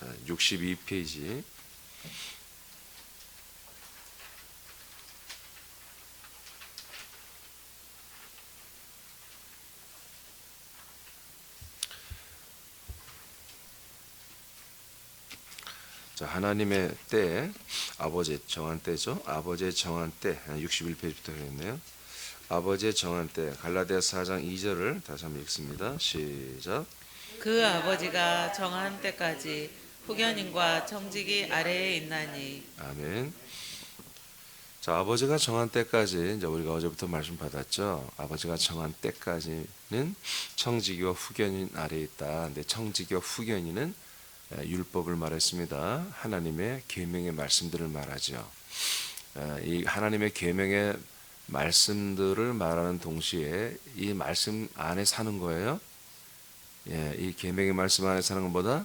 자, 62페이지. 자, 하나님의 때, 아버지의 정한 때죠. 아버지의 정한 때, 61페이지부터 했네요. 아버지의 정한 때, 갈라디아서 4장 2절을 다시 한번 읽습니다. 시작. 그 아버지가 정한 때까지 후견인과 청지기 아래에 있나니. 아멘. 자, 아버지가 정한 때까지, 이제 우리가 어제부터 말씀 받았죠. 아버지가 정한 때까지는 청지기와 후견인 아래에 있다. 근데 청지기와 후견인은 율법을 말했습니다. 하나님의 계명의 말씀들을 말하죠. 이 하나님의 계명의 말씀들을 말하는 동시에 이 말씀 안에 사는 거예요. 이 계명의 말씀 안에 사는 것보다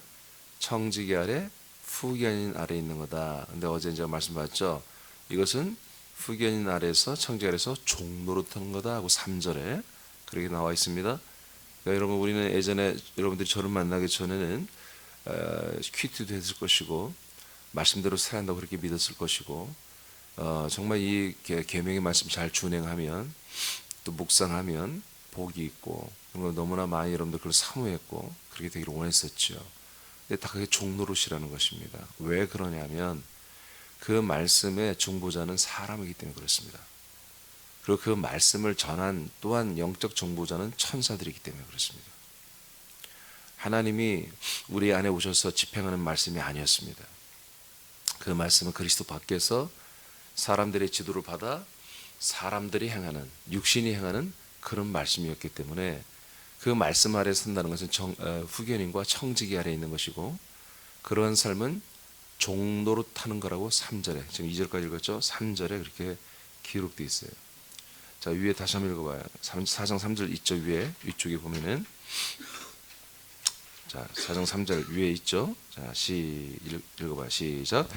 청지기 아래 후견인 아래 있는 거다. 근데 어제 제가 말씀드렸죠. 이것은 후견인 아래에서 청지기 아래에서 종노릇하는 거다 하고 3절에 그렇게 나와 있습니다. 그러니까 여러분, 우리는 예전에 여러분들이 저를 만나기 전에는 퀴트도 했을 것이고 말씀대로 살아간다고 그렇게 믿었을 것이고 정말 이 계명의 말씀 잘 준행하면 또 묵상하면 복이 있고 너무나 많이 여러분들 그걸 사모했고 그렇게 되기를 원했었죠. 근데 다 그게 종노릇이라는 것입니다. 왜 그러냐면 그 말씀의 중보자는 사람이기 때문에 그렇습니다. 그리고 그 말씀을 전한 또한 영적 정보자는 천사들이기 때문에 그렇습니다. 하나님이 우리 안에 오셔서 집행하는 말씀이 아니었습니다. 그 말씀은 그리스도 밖에서 사람들의 지도를 받아 사람들이 행하는, 육신이 행하는 그런 말씀이었기 때문에 그 말씀 아래 선다는 것은 후견인과 청지기 아래 있는 것이고, 그러한 삶은 종노릇하는 거라고 3절에, 지금 2절까지 읽었죠? 3절에 그렇게 기록되어 있어요. 자, 위에 다시 한번 읽어봐요. 4장 3절 이쪽 위에, 위쪽에 보면은, 자, 4장 3절 위에 있죠? 자, 읽어봐요. 시작.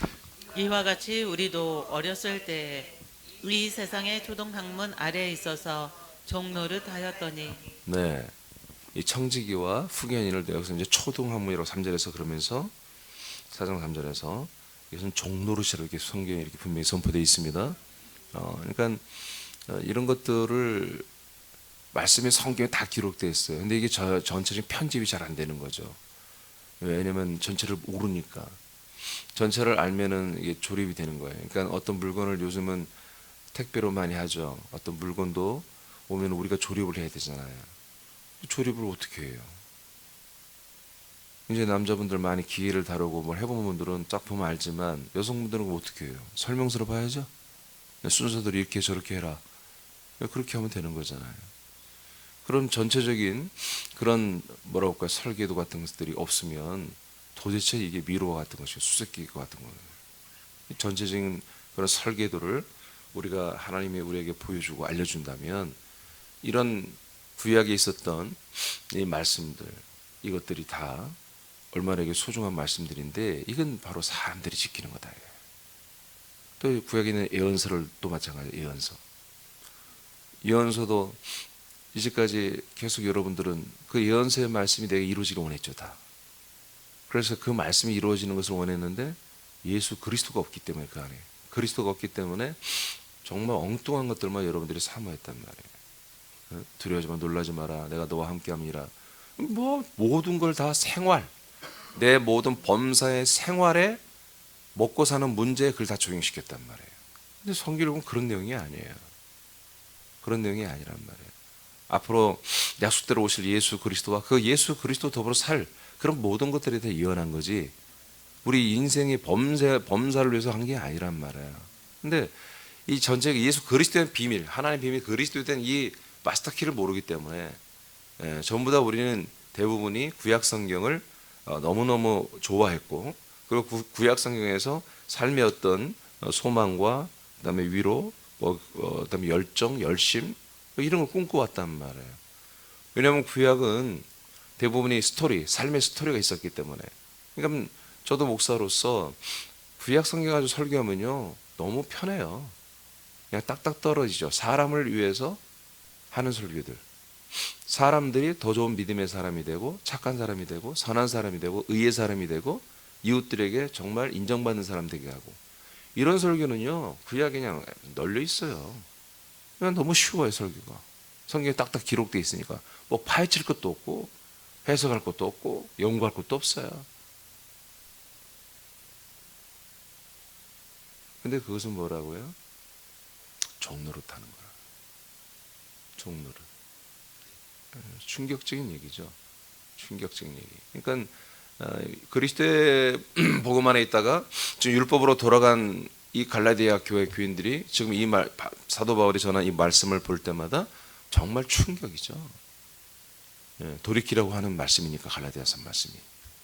이와 같이 우리도 어렸을 때 이 세상의 초동학문 아래에 있어서 종노릇 하였더니. 네. 이 청지기와 후견인을 여기서 이제 초등학문이라고 3절에서 그러면서 4장 3절에서 이것은 종노릇이라고 이렇게 성경에 이렇게 분명히 선포되어 있습니다. 그러니까 이런 것들을 말씀의 성경에 다 기록되어 있어요. 근데 이게 전체적인 편집이 잘 안 되는 거죠. 왜냐면 전체를 모르니까. 전체를 알면은 이게 조립이 되는 거예요. 그러니까 어떤 물건을 요즘은 택배로 많이 하죠. 어떤 물건도 오면 우리가 조립을 해야 되잖아요. 조립을 어떻게 해요? 이제 남자분들 많이 기계를 다루고 뭘 해본 분들은 딱 보면 알지만 여성분들은 어떻게 해요? 설명서를 봐야죠. 순서대로 이렇게 저렇게 해라. 그렇게 하면 되는 거잖아요. 그런 전체적인 그런 뭐라고 할까요? 설계도 같은 것들이 없으면 도대체 이게 미로와 같은 것이 수수께끼 같은 거예요. 전체적인 그런 설계도를 우리가 하나님이 우리에게 보여주고 알려준다면 이런 구약에 있었던 이 말씀들, 이것들이 다 얼마나 이게 소중한 말씀들인데 이건 바로 사람들이 지키는 거다. 또 구약에 있는 예언서를 또 마찬가지예요. 예언서. 예언서도 이제까지 계속 여러분들은 그 예언서의 말씀이 내게 이루어지길 원했죠. 다. 그래서 그 말씀이 이루어지는 것을 원했는데 예수 그리스도가 없기 때문에 그 안에 그리스도가 없기 때문에 정말 엉뚱한 것들만 여러분들이 사모했단 말이에요. 두려워하지 마, 놀라지 마라, 내가 너와 함께함이라. 뭐 모든 걸 다 생활, 내 모든 범사의 생활에 먹고 사는 문제에 그걸 다 적용시켰단 말이에요. 근데 성경을 보면 그런 내용이 아니에요. 그런 내용이 아니란 말이에요. 앞으로 약속대로 오실 예수 그리스도와 그 예수 그리스도 더불어 살 그런 모든 것들에 대해 예언한 거지 우리 인생의 범사를 위해서 한 게 아니란 말이에요. 근데 이 전체가 예수 그리스도의 비밀, 하나님의 비밀 그리스도에 대한 이 마스터키를 모르기 때문에 전부 다 우리는 대부분이 구약 성경을 너무너무 좋아했고, 그리고 구약 성경에서 삶의 어떤 소망과 그다음에 위로, 그다음에 열정, 열심 이런 걸 꿈꿔왔단 말이에요. 왜냐하면 구약은 대부분이 스토리, 삶의 스토리가 있었기 때문에. 그러니까 저도 목사로서 구약 성경 가지고 설교하면요 너무 편해요. 그냥 딱딱 떨어지죠. 사람을 위해서 하는 설교들. 사람들이 더 좋은 믿음의 사람이 되고 착한 사람이 되고 선한 사람이 되고 의의 사람이 되고 이웃들에게 정말 인정받는 사람 되게 하고, 이런 설교는요 구약에 그냥 널려 있어요. 그냥 너무 쉬워요. 설교가 성경에 딱딱 기록되어 있으니까 뭐 파헤칠 것도 없고 해석할 것도 없고 연구할 것도 없어요. 근데 그것은 뭐라고요? 종노릇하는 거라. 종노릇. 충격적인 얘기죠. 충격적인 얘기. 그러니까 그리스도의 복음 안에 있다가 지금 율법으로 돌아간 이 갈라디아 교회 교인들이 지금 이 사도 바울이 전한 이 말씀을 볼 때마다 정말 충격이죠. 돌이키라고 하는 말씀이니까 갈라디아서 말씀이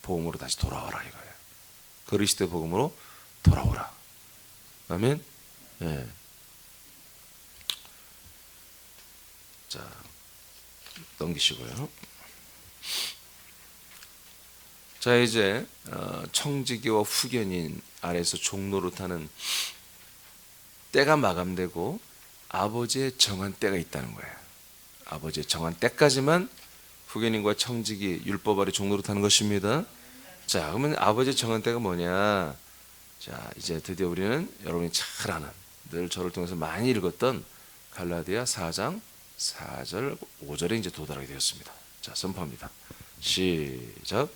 복음으로 다시 돌아오라 이거예요. 그리스도의 복음으로 돌아오라. 아멘. 예. 자, 넘기시고요. 자, 이제 청지기와 후견인 아래에서 종노릇하는 때가 마감되고 아버지의 정한 때가 있다는 거예요. 아버지의 정한 때까지만 후견인과 청지기 율법 아래 종노릇하는 것입니다. 자, 그러면 아버지의 정한 때가 뭐냐? 자, 이제 드디어 우리는 여러분이 잘 아는, 늘 저를 통해서 많이 읽었던 갈라디아 4장 4절 5절에 이제 도달하게 되었습니다. 자, 선포합니다. 시작.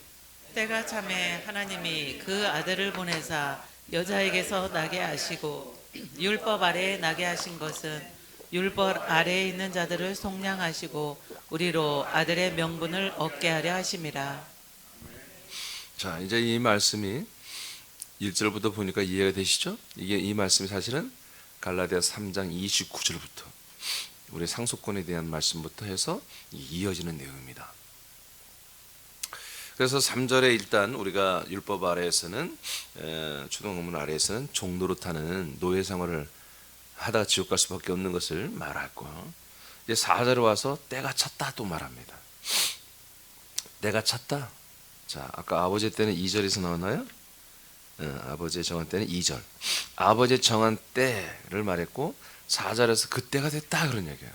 때가 참에 하나님이 그 아들을 보내사 여자에게서 나게 하시고 율법 아래에 나게 하신 것은 율법 아래에 있는 자들을 속량하시고 우리로 아들의 명분을 얻게 하려 하심이라. 자, 이제 이 말씀이 1절부터 보니까 이해가 되시죠? 이게 이 말씀이 사실은 갈라디아 3장 29절부터 우리 상속권에 대한 말씀부터 해서 이어지는 내용입니다. 그래서 3절에 일단 우리가 율법 아래에서는 주동문문 아래에서는 종노릇하는 노예 생활을 하다가 지옥 갈 수밖에 없는 것을 말했고, 이제 4절에 와서 때가 찼다 또 말합니다. 때가 찼다. 자, 아까 아버지 때는 2절에서 나왔나요? 아버지의 정한 때는 2절. 아버지의 정한 때를 말했고 4절에서 그 때가 됐다 그런 얘기예요.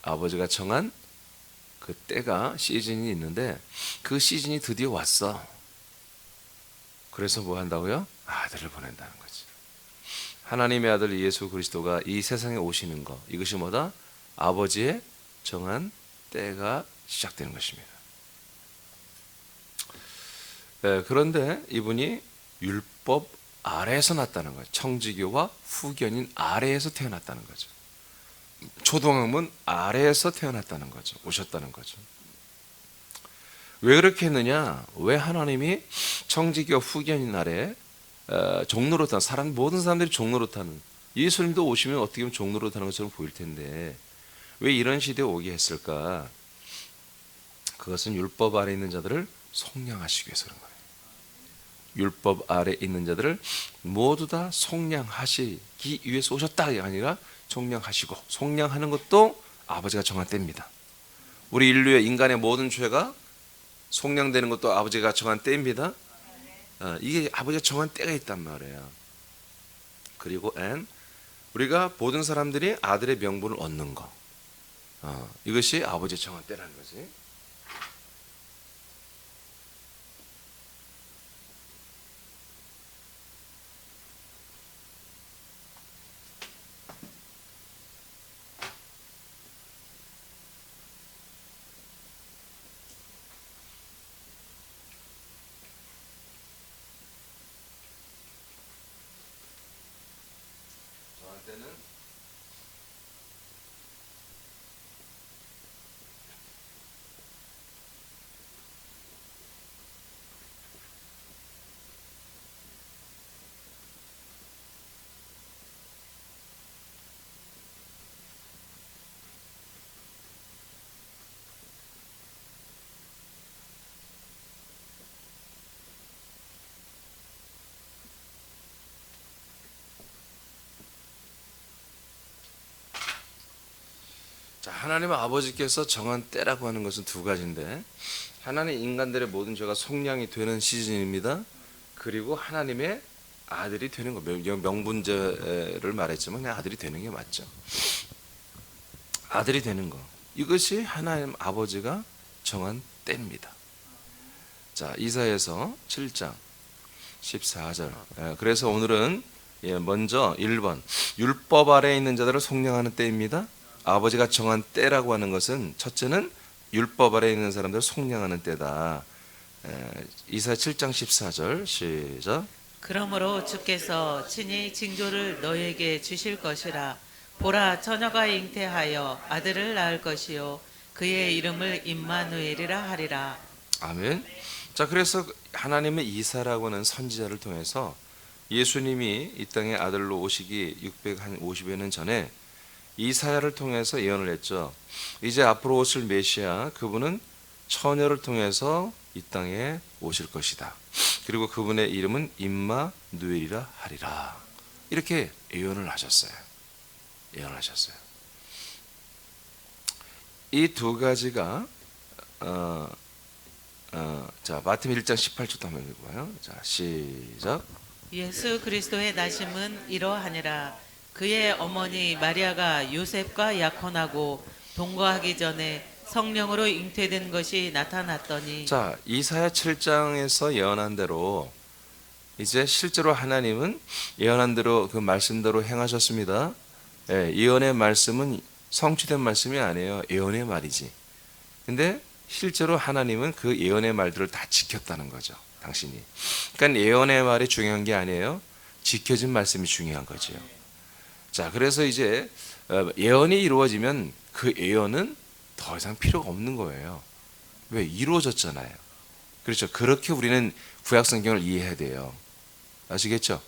아버지가 정한 그 때가 시즌이 있는데 그 시즌이 드디어 왔어. 그래서 뭐 한다고요? 아들을 보낸다는 거지. 하나님의 아들 예수 그리스도가 이 세상에 오시는 거, 이것이 뭐다? 아버지의 정한 때가 시작되는 것입니다. 그런데 이분이 율법 아래에서 났다는 거예요. 청지교와 후견인 아래에서 태어났다는 거죠. 초동학문 아래에서 태어났다는 거죠. 오셨다는 거죠. 왜 그렇게 했느냐? 왜 하나님이 청지교 후견인 아래 종노릇하는 모든 사람들이 종노릇하는, 예수님도 오시면 어떻게 보면 종노릇하는 것처럼 보일 텐데 왜 이런 시대에 오게 했을까? 그것은 율법 아래 있는 자들을 속량하시기 위해서 그런 거예요. 율법 아래 있는 자들을 모두 다 속량하시기 위해서 오셨다가 아니라 속량하시고, 속량하는 것도 아버지가 정한 때입니다. 우리 인류의 인간의 모든 죄가 속량되는 것도 아버지가 정한 때입니다. 이게 아버지가 정한 때가 있단 말이에요. 그리고 우리가 모든 사람들이 아들의 명분을 얻는 거, 이것이 아버지의 정한 때라는 거지. 저한테는 자, 하나님 아버지께서 정한 때라고 하는 것은 두 가지인데, 하나님 인간들의 모든 죄가 속량이 되는 시즌입니다. 그리고 하나님의 아들이 되는 거, 명분죄를 말했지만 그냥 아들이 되는 게 맞죠. 아들이 되는 거, 이것이 하나님 아버지가 정한 때입니다. 자, 이사야서 7장 14절. 그래서 오늘은 먼저 1번 율법 아래에 있는 자들을 속량하는 때입니다. 아버지가 정한 때라고 하는 것은 첫째는 율법 아래에 있는 사람들을 속량하는 때다. 이사야 7장 14절 시작. 그러므로 주께서 친히 징조를 너에게 주실 것이라. 보라, 처녀가 잉태하여 아들을 낳을 것이요 그의 이름을 임마누엘이라 하리라. 아멘. 자, 그래서 하나님의 이사라고 하는 선지자를 통해서 예수님이 이 땅에 아들로 오시기 650여 년 전에 이사야를 통해서 예언을 했죠. 이제 앞으로 오실 메시아 그분은 처녀를 통해서 이 땅에 오실 것이다. 그리고 그분의 이름은 임마누엘이라 하리라. 이렇게 예언을 하셨어요. 예언을 하셨어요. 이 두 가지가 자, 마태복음 1장 18절도 한번 읽어봐요. 자, 시작. 예수 그리스도의 나심은 이러하니라. 그의 어머니 마리아가 요셉과 약혼하고 동거하기 전에 성령으로 잉태된 것이 나타났더니. 자, 이사야 7장에서 예언한 대로 이제 실제로 하나님은 예언한 대로 그 말씀대로 행하셨습니다. 예언의 말씀은 성취된 말씀이 아니에요. 예언의 말이지. 근데 실제로 하나님은 그 예언의 말들을 다 지켰다는 거죠. 당신이. 그러니까 예언의 말이 중요한 게 아니에요. 지켜진 말씀이 중요한 거죠. 자, 그래서 이제 예언이 이루어지면 그 예언은 더 이상 필요가 없는 거예요. 왜? 이루어졌잖아요. 그렇죠. 그렇게 우리는 구약 성경을 이해해야 돼요. 아시겠죠?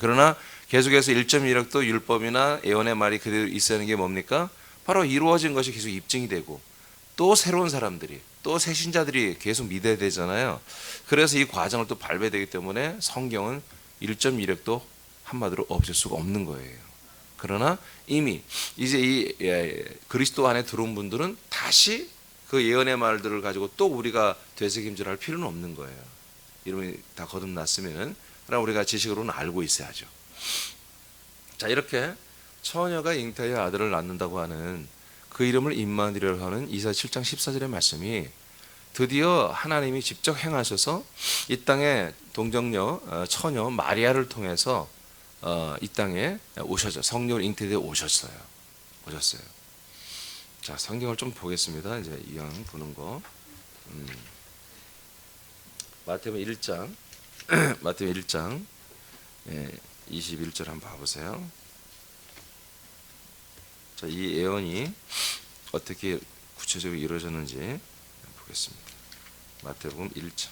그러나 계속해서 1.1억도 율법이나 예언의 말이 그대로 있어야 하는 게 뭡니까? 바로 이루어진 것이 계속 입증이 되고 또 새로운 사람들이 또 새 신자들이 계속 믿어야 되잖아요. 그래서 이 과정을 또 밟아야 되기 때문에 성경은 1.1억도 한마디로 없을 수가 없는 거예요. 그러나 이미 이제 이 그리스도 안에 들어온 분들은 다시 그 예언의 말들을 가지고 또 우리가 되새김질할 필요는 없는 거예요. 이름이 다 거듭났으면은 그러나 우리가 지식으로는 알고 있어야죠. 자, 이렇게 처녀가 잉태하여 아들을 낳는다고 하는 그 이름을 임마누엘이라고 하는 이사야 7장 14절의 말씀이 드디어 하나님이 직접 행하셔서 이 땅에 동정녀 처녀 마리아를 통해서 이 땅에 오셔서 성령을 잉태되어 오셨어요. 자, 성경을 좀 보겠습니다. 이제 이왕 보는 거. 마태복음 1장 마태복음 1장 21절 한번 봐보세요. 자, 이 예언이 어떻게 구체적으로 이루어졌는지 보겠습니다. 마태복음 1장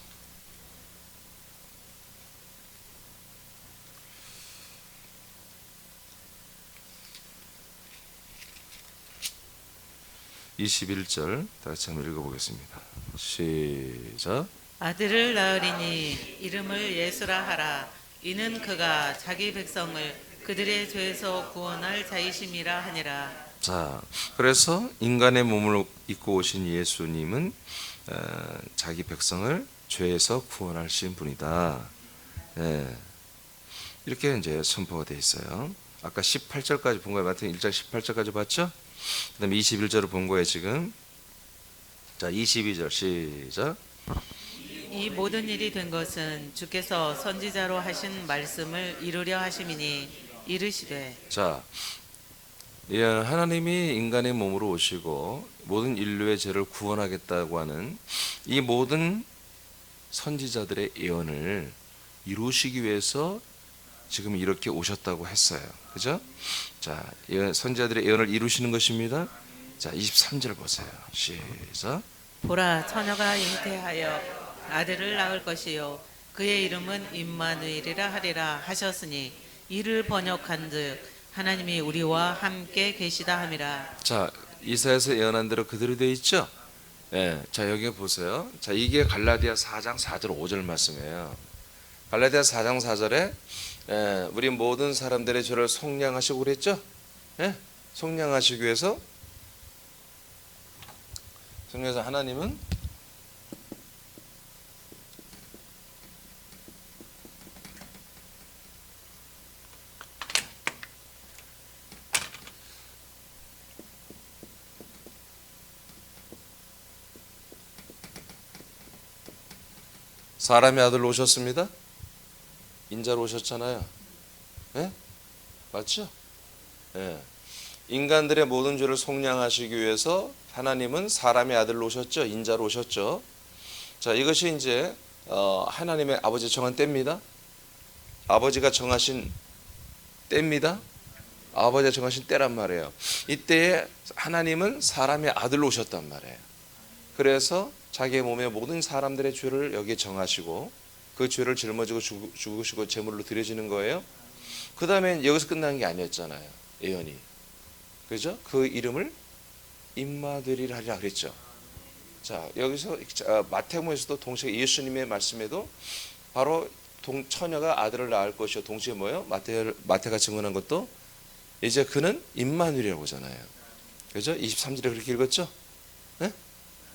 21절 다시 한번 읽어보겠습니다. 시작. 아들을 낳으리니 이름을 예수라 하라. 이는 그가 자기 백성을 그들의 죄에서 구원할 자이심이라 하니라. 자, 그래서 인간의 몸을 입고 오신 예수님은 자기 백성을 죄에서 구원하신 분이다. 이렇게 이제 선포가 되어 있어요. 아까 18절까지 본 거예요. 마태복음 1장 18절까지 봤죠? 그다음에 21절을 본 거예요, 지금. 자, 22절 시작. 이 모든 일이 된 것은 주께서 선지자로 하신 말씀을 이루려 하심이니 이르시되. 자, 하나님이 인간의 몸으로 오시고 모든 인류의 죄를 구원하겠다고 하는 이 모든 선지자들의 예언을 이루시기 위해서 지금 이렇게 오셨다고 했어요. 그죠? 자, 선지자들의 예언을 이루시는 것입니다. 자, 23절 보세요. 시작. 보라, 처녀가 잉태하여 아들을 낳을 것이요 그의 이름은 임마누엘이라 하리라 하셨으니 이를 번역한즉 하나님이 우리와 함께 계시다 함이라. 자, 이사야서 예언한 대로 그대로 되어 있죠? 자, 여기 보세요. 자, 이게 갈라디아 4장 4절 5절 말씀이에요. 갈라디아 4장 4절에 우리 모든 사람들의 죄를 속량하시고 그랬죠? 속량하시기 위해서 하나님은 사람의 아들로 오셨습니다. 인자로 오셨잖아요. 예? 맞죠? 예. 인간들의 모든 죄를 속량하시기 위해서 하나님은 사람의 아들로 오셨죠. 인자로 오셨죠. 자, 이것이 이제 하나님의 아버지 정한 때입니다. 아버지가 정하신 때입니다. 아버지가 정하신 때란 말이에요. 이때에 하나님은 사람의 아들로 오셨단 말이에요. 그래서 자기의 몸의 모든 사람들의 죄를 여기에 정하시고 그 죄를 짊어지고 죽으시고 제물로 드려지는 거예요. 그 다음에 여기서 끝난 게 아니었잖아요. 예언이. 그죠? 그 이름을 임마누엘 하리라 그랬죠. 자, 여기서 마태복음에서도 동시에 예수님의 말씀에도 바로 처녀가 아들을 낳을 것이요. 동시에 뭐예요? 마태가 증언한 것도 이제 그는 임마누엘이라고 하잖아요. 그죠? 23절에 그렇게 읽었죠? 네?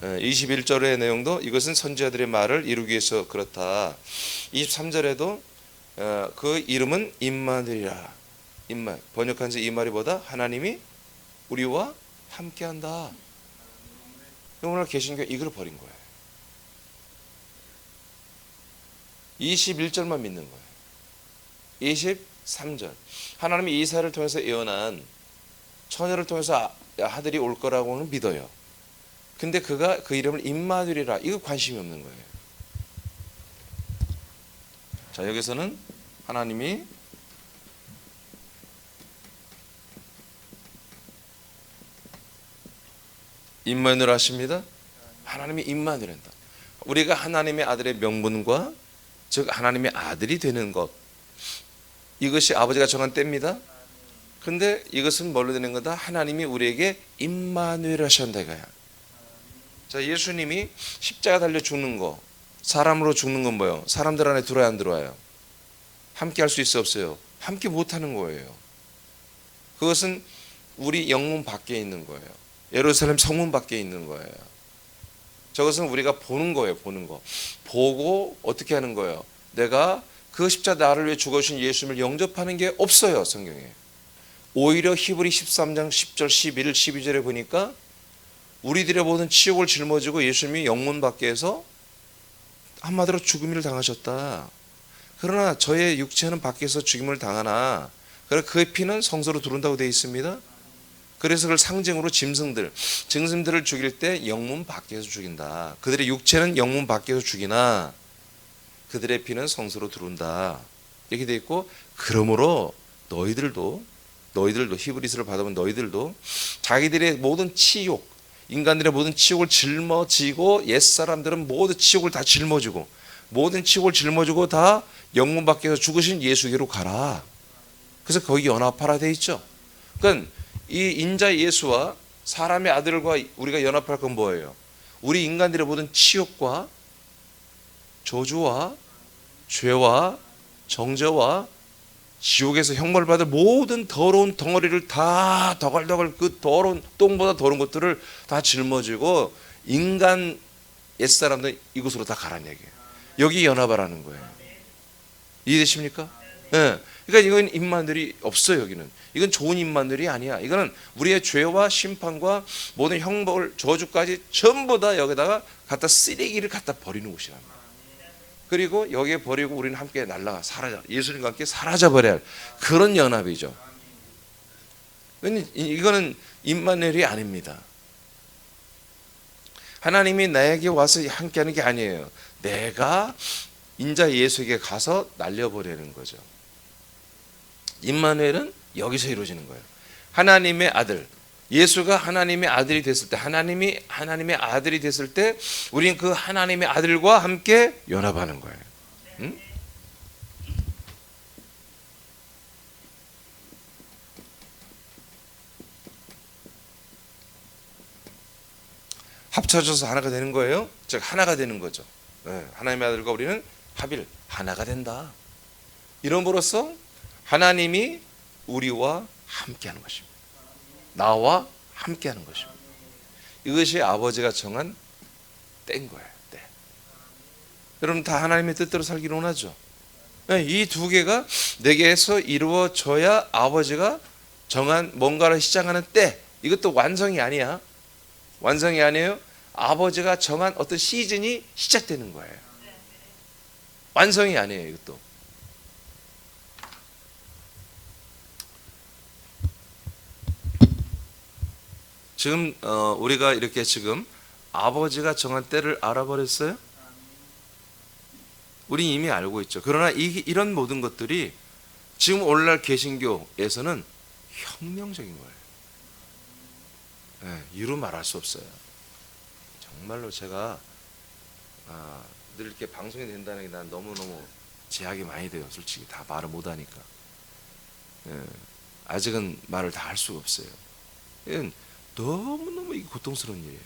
21절의 내용도 이것은 선지자들의 말을 이루기 위해서 그렇다. 23절에도 그 이름은 임마누엘이라. 번역한 지 이 말이 뭐다? 하나님이 우리와 함께한다. 오늘 개신교 이걸 버린 거예요. 21절만 믿는 거예요. 23절 하나님이 이사야를 통해서 예언한 처녀를 통해서 아들이 올 거라고는 믿어요. 근데 그가 그 이름을 임마누엘이라 이거 관심이 없는 거예요. 자, 여기서는 하나님이 임마누엘 하십니다. 하나님이 임마누엘 한다. 우리가 하나님의 아들의 명분과 즉 하나님의 아들이 되는 것, 이것이 아버지가 정한 때입니다. 근데 이것은 뭘로 되는 거다? 하나님이 우리에게 임마누엘 하신다 이거야. 자, 예수님이 십자가 달려 죽는 거, 사람으로 죽는 건 뭐예요? 사람들 안에 들어야 안 들어와요? 함께 할 수 있어 없어요? 함께 못 하는 거예요. 그것은 우리 영문 밖에 있는 거예요. 예루살렘 성문 밖에 있는 거예요. 저것은 우리가 보는 거예요. 보는 거. 보고 어떻게 하는 거예요? 내가 그 십자가 나를 위해 죽으신 예수님을 영접하는 게 없어요. 성경에. 오히려 히브리 13장 10절 11, 12절에 보니까 우리들의 모든 치욕을 짊어지고 예수님이 영문 밖에서 한마디로 죽음을 당하셨다. 그러나 저의 육체는 밖에서 죽임을 당하나 그의 피는 성소로 들어온다고 되어 있습니다. 그래서 그걸 상징으로 짐승들을 죽일 때 영문 밖에서 죽인다. 그들의 육체는 영문 밖에서 죽이나 그들의 피는 성소로 들어온다. 이렇게 되어 있고, 그러므로 너희들도 히브리서를 받아본 너희들도 자기들의 모든 치욕, 인간들의 모든 치욕을 짊어지고, 옛사람들은 모든 치욕을 다 짊어지고 모든 치욕을 짊어지고 다 영문 밖에서 죽으신 예수께로 가라. 그래서 거기 연합하라 되어 있죠. 그러니까 이 인자 예수와 사람의 아들과 우리가 연합할 건 뭐예요? 우리 인간들의 모든 치욕과 저주와 죄와 정죄와 지옥에서 형벌을 받을 모든 더러운 덩어리를 다 더글더글 그 더러운 똥보다 더러운 것들을 다 짊어지고 인간 옛사람들 이곳으로 다 가라는 얘기예요. 여기 연합하라는 거예요. 이해되십니까? 네. 그러니까 이건 임마누엘이 없어요. 여기는 이건 좋은 임마누엘이 아니야. 이거는 우리의 죄와 심판과 모든 형벌 저주까지 전부 다 여기다가 갖다 쓰레기를 갖다 버리는 곳이랍니다. 그리고 여기에 버리고 우리는 함께 날아가 사라져, 예수님과 함께 사라져버려야 할 그런 연합이죠. 이거는 임마누엘이 아닙니다. 하나님이 나에게 와서 함께하는 게 아니에요. 내가 인자 예수에게 가서 날려버리는 거죠. 임마누엘은 여기서 이루어지는 거예요. 하나님의 아들, 예수가 하나님의 아들이 됐을 때, 하나님이 하나님의 아들이 됐을 때 우리는 그 하나님의 아들과 함께 연합하는 거예요. 응? 합쳐져서 하나가 되는 거예요. 즉 하나가 되는 거죠. 네, 하나님의 아들과 우리는 합일 하나가 된다. 이름으로써 하나님이 우리와 함께하는 것입니다. 나와 함께하는 것입니다. 이것이 아버지가 정한 때인 거예요. 때. 여러분 다 하나님의 뜻대로 살기를 원하죠. 이 두 개가 내게서 이루어져야 아버지가 정한 뭔가를 시작하는 때. 이것도 완성이 아니야. 완성이 아니에요. 아버지가 정한 어떤 시즌이 시작되는 거예요. 완성이 아니에요. 이것도. 지금 우리가 이렇게 지금 아버지가 정한 때를 알아버렸어요? 우리 이미 알고 있죠. 그러나 이런 모든 것들이 지금 오늘날 개신교에서는 혁명적인 거예요. 이루 말할 수 없어요. 정말로 제가 늘 이렇게 방송이 된다는 게 난 너무너무 제약이 많이 돼요. 솔직히 다 말을 못하니까. 아직은 말을 다 할 수가 없어요. 이건 너무너무 이게 고통스러운 일이에요.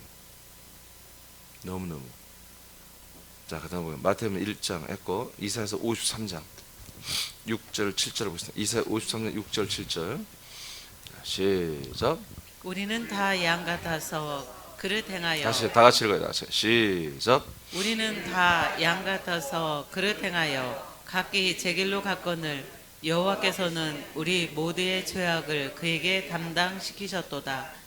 너무너무. 자, 그 다음 보면 마태복음 1장 했고 이사야서 53장 6절 7절을 보겠습니다. 이사야 53장 6절 7절 시작. 우리는 다 양 같아서 그릇 행하여 다시 다 같이 읽어요. 다시 시작. 우리는 다 양 같아서 그릇 행하여 각기 제 길로 갔거늘 여호와께서는 우리 모두의 죄악을 그에게 담당시키셨도다.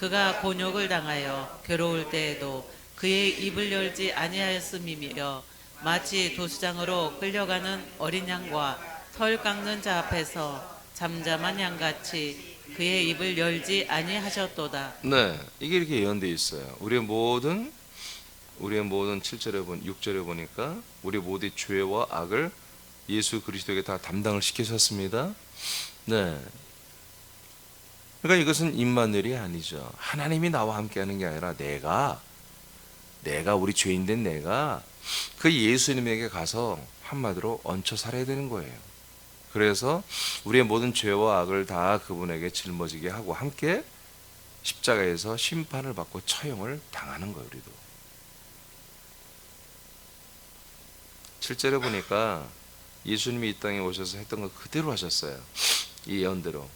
그가 곤욕을 당하여 괴로울 때에도 그의 입을 열지 아니하였음이며 마치 도수장으로 끌려가는 어린 양과 털 깎는 자 앞에서 잠잠한 양같이 그의 입을 열지 아니하셨도다. 네, 이게 이렇게 예언되어 있어요. 우리의 모든 7절에 6절에 보니까 우리 모두의 죄와 악을 예수 그리스도에게 다 담당을 시키셨습니다. 네. 그러니까 이것은 임마누엘이 아니죠. 하나님이 나와 함께하는 게 아니라 내가 우리 죄인된 내가 그 예수님에게 가서 한마디로 얹혀 살아야 되는 거예요. 그래서 우리의 모든 죄와 악을 다 그분에게 짊어지게 하고 함께 십자가에서 심판을 받고 처형을 당하는 거예요. 우리도 7절에 보니까 예수님이 이 땅에 오셔서 했던 거 그대로 하셨어요. 이 예언대로.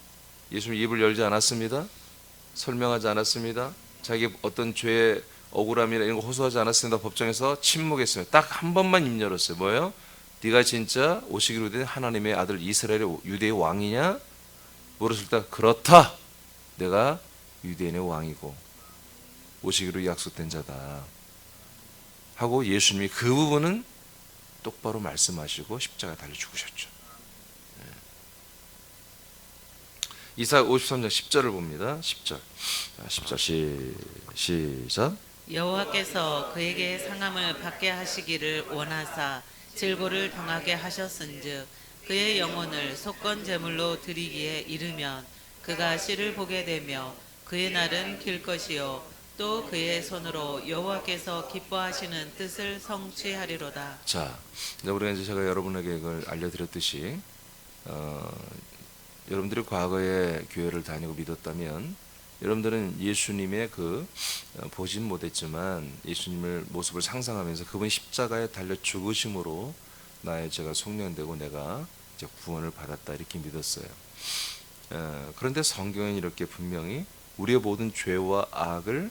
예수님 입을 열지 않았습니다. 설명하지 않았습니다. 자기 어떤 죄의 억울함이나 이런 거 호소하지 않았습니다. 법정에서 침묵했어요. 딱 한 번만 입 열었어요. 뭐예요? 네가 진짜 오시기로 된 하나님의 아들 이스라엘의 유대의 왕이냐? 물었을 때 그렇다. 내가 유대인의 왕이고 오시기로 약속된 자다. 하고 예수님이 그 부분은 똑바로 말씀하시고 십자가에 달려 죽으셨죠. 이사야 53장 10절을 봅니다. 10절. 10절 시작. 여호와께서 그에게 상함을 받게 하시기를 원하사 질고를 당하게 하셨은즉 그의 영혼을 속건 제물로 드리기에 이르면 그가 씨를 보게 되며 그의 날은 길 것이요 또 그의 손으로 여호와께서 기뻐하시는 뜻을 성취하리로다. 자, 이제 우리가 이제 제가 여러분에게 이걸 알려드렸듯이 여러분들이 과거에 교회를 다니고 믿었다면 여러분들은 예수님의 보진 못했지만 예수님을 모습을 상상하면서 그분이 십자가에 달려 죽으심으로 나의 죄가 속량되고 내가 이제 구원을 받았다 이렇게 믿었어요. 그런데 성경은 이렇게 분명히 우리의 모든 죄와 악을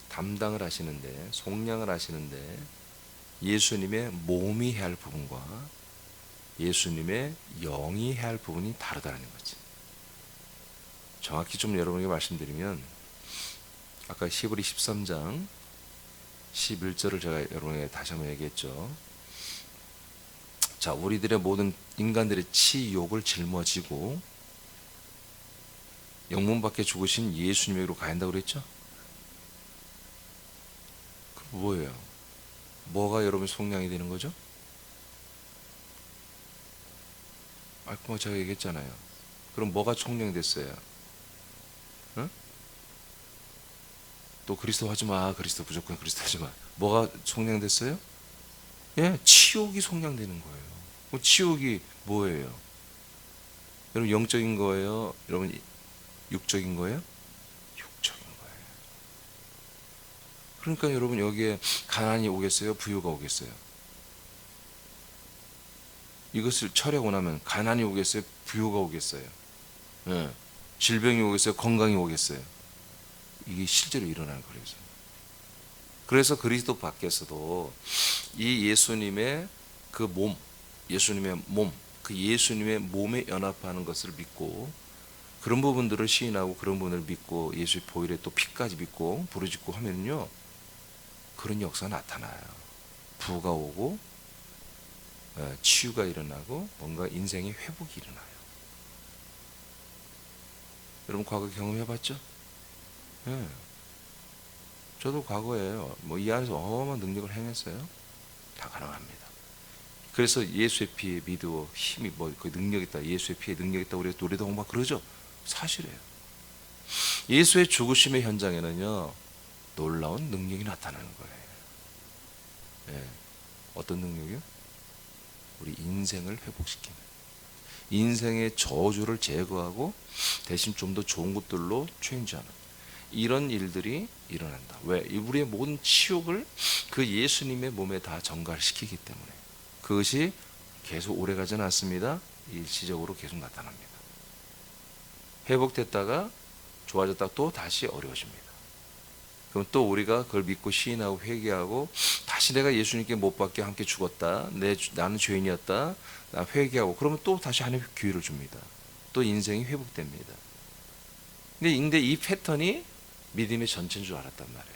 담당을 하시는데 속량을 하시는데 예수님의 몸이 해야 할 부분과 예수님의 영이 해야 할 부분이 다르다는 거지. 정확히 좀 여러분에게 말씀드리면 아까 히브리 13장 11절을 제가 여러분에게 다시 한번 얘기했죠. 자, 우리들의 모든 인간들의 치욕을 짊어지고 영문 밖에 죽으신 예수님에게로 가야 한다고 그랬죠. 그 뭐예요? 뭐가 여러분 속량이 되는 거죠? 뭐 제가 얘기했잖아요. 그럼 뭐가 총량됐어요? 응? 또 그리스도 하지 마. 그리스도 무조건 그리스도 하지 마. 뭐가 총량됐어요? 예, 치욕이 속량되는 거예요. 그럼 치욕이 뭐예요? 여러분 영적인 거예요? 여러분 육적인 거예요? 육적인 거예요. 그러니까 여러분 여기에 가난이 오겠어요? 부유가 오겠어요? 이것을 처리하고 나면 가난이 오겠어요? 부유가 오겠어요? 예. 질병이 오겠어요? 건강이 오겠어요? 이게 실제로 일어나는 거예요. 그래서 그리스도 밖에서도 이 예수님의 그 몸, 예수님의 몸, 그 예수님의 몸에 연합하는 것을 믿고 그런 부분들을 시인하고 그런 부분을 믿고 예수의 보혈에 또 피까지 믿고 부르짖고 하면요 그런 역사가 나타나요. 부가 오고 치유가 일어나고 뭔가 인생의 회복이 일어나요. 여러분 과거 경험해봤죠? 예. 저도 과거에 뭐 이 안에서 어마어마한 능력을 행했어요. 다 가능합니다. 그래서 예수의 피에 믿어 힘이 그 능력 있다. 예수의 피에 능력 있다. 우리가 노래도 막 그러죠. 사실이에요. 예수의 죽으심의 현장에는요 놀라운 능력이 나타나는 거예요. 예. 어떤 능력이요? 우리 인생을 회복시키는, 인생의 저주를 제거하고 대신 좀 더 좋은 것들로 체인지하는 이런 일들이 일어난다. 왜? 우리의 모든 치욕을 그 예수님의 몸에 다 전가시키기 때문에. 그것이 계속 오래가지는 않습니다. 일시적으로 계속 나타납니다. 회복됐다가 좋아졌다가 또 다시 어려워집니다. 그럼 또 우리가 그걸 믿고 시인하고 회개하고 다시 내가 예수님께 못 박게 함께 죽었다. 나는 죄인이었다. 나 회개하고 그러면 또 다시 하나님 기회를 줍니다. 또 인생이 회복됩니다. 근데 이 패턴이 믿음의 전체인 줄 알았단 말이에요.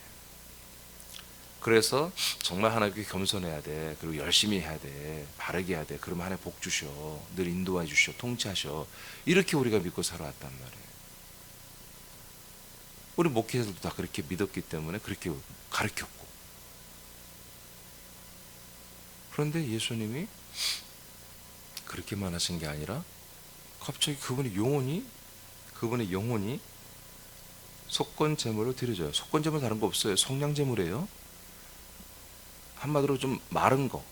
그래서 정말 하나님께 겸손해야 돼. 그리고 열심히 해야 돼. 바르게 해야 돼. 그러면 하나님 복 주셔. 늘 인도해 주셔. 통치하셔. 이렇게 우리가 믿고 살아왔단 말이에요. 우리 목회자들도 다 그렇게 믿었기 때문에 그렇게 가르쳤고. 그런데 예수님이 그렇게만 하신 게 아니라 갑자기 그분의 영혼이 속건 제물로 드려져요. 속건 제물 다른 거 없어요. 속량 제물이에요. 한마디로 좀 마른 거,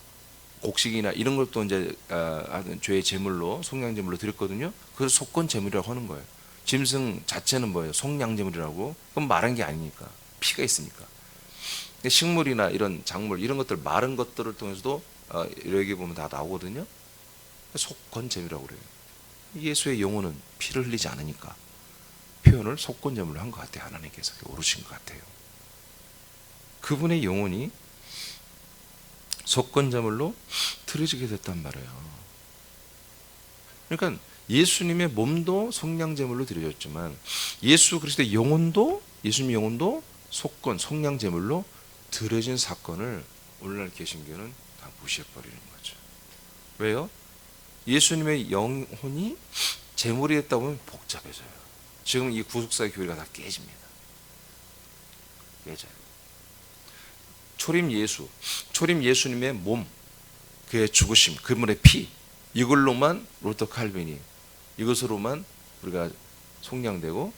곡식이나 이런 걸 또 이제 죄의 제물로 속량 제물로 드렸거든요. 그래서 속건 제물이라고 하는 거예요. 짐승 자체는 뭐예요? 속량 제물이라고. 그럼 마른 게 아니니까 피가 있으니까. 식물이나 이런 작물 이런 것들 마른 것들을 통해서도 여기 보면 다 나오거든요. 속건 제물이라고 그래요. 예수의 영혼은 피를 흘리지 않으니까 표현을 속건 제물로 한 것 같아요. 하나님께서 오르신 것 같아요. 그분의 영혼이 속건 제물로 드려지게 됐단 말이에요. 그러니까 예수님의 몸도 속량 제물로 드려졌지만 예수 그리스도의 영혼도, 예수님의 영혼도 속량 제물로 드려진 사건을 오늘날 개신교는 다 무시해버리는 거죠. 왜요? 예수님의 영혼이 제물이 됐다 보면 복잡해져요. 지금 이 구속사의 교리가 다 깨집니다. 깨져요. 초림 예수님의 몸, 그의 죽으심, 그분의 피, 이걸로만 루터 칼빈이 이것으로만 우리가 속량되고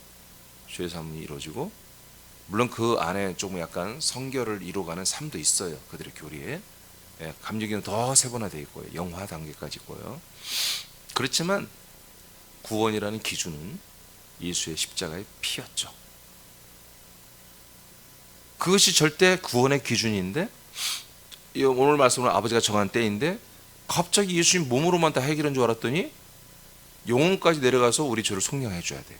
죄 사함이 이루어지고, 물론 그 안에 조금 약간 성결을 이루어가는 삶도 있어요. 그들의 교리에 감리교는 더 세분화되어 있고요. 영화 단계까지 있고요. 그렇지만 구원이라는 기준은 예수의 십자가의 피였죠. 그것이 절대 구원의 기준인데, 오늘 말씀은 아버지가 정한 때인데 갑자기 예수님 몸으로만 다 해결한 줄 알았더니 영혼까지 내려가서 우리 죄를 속량해 줘야 돼.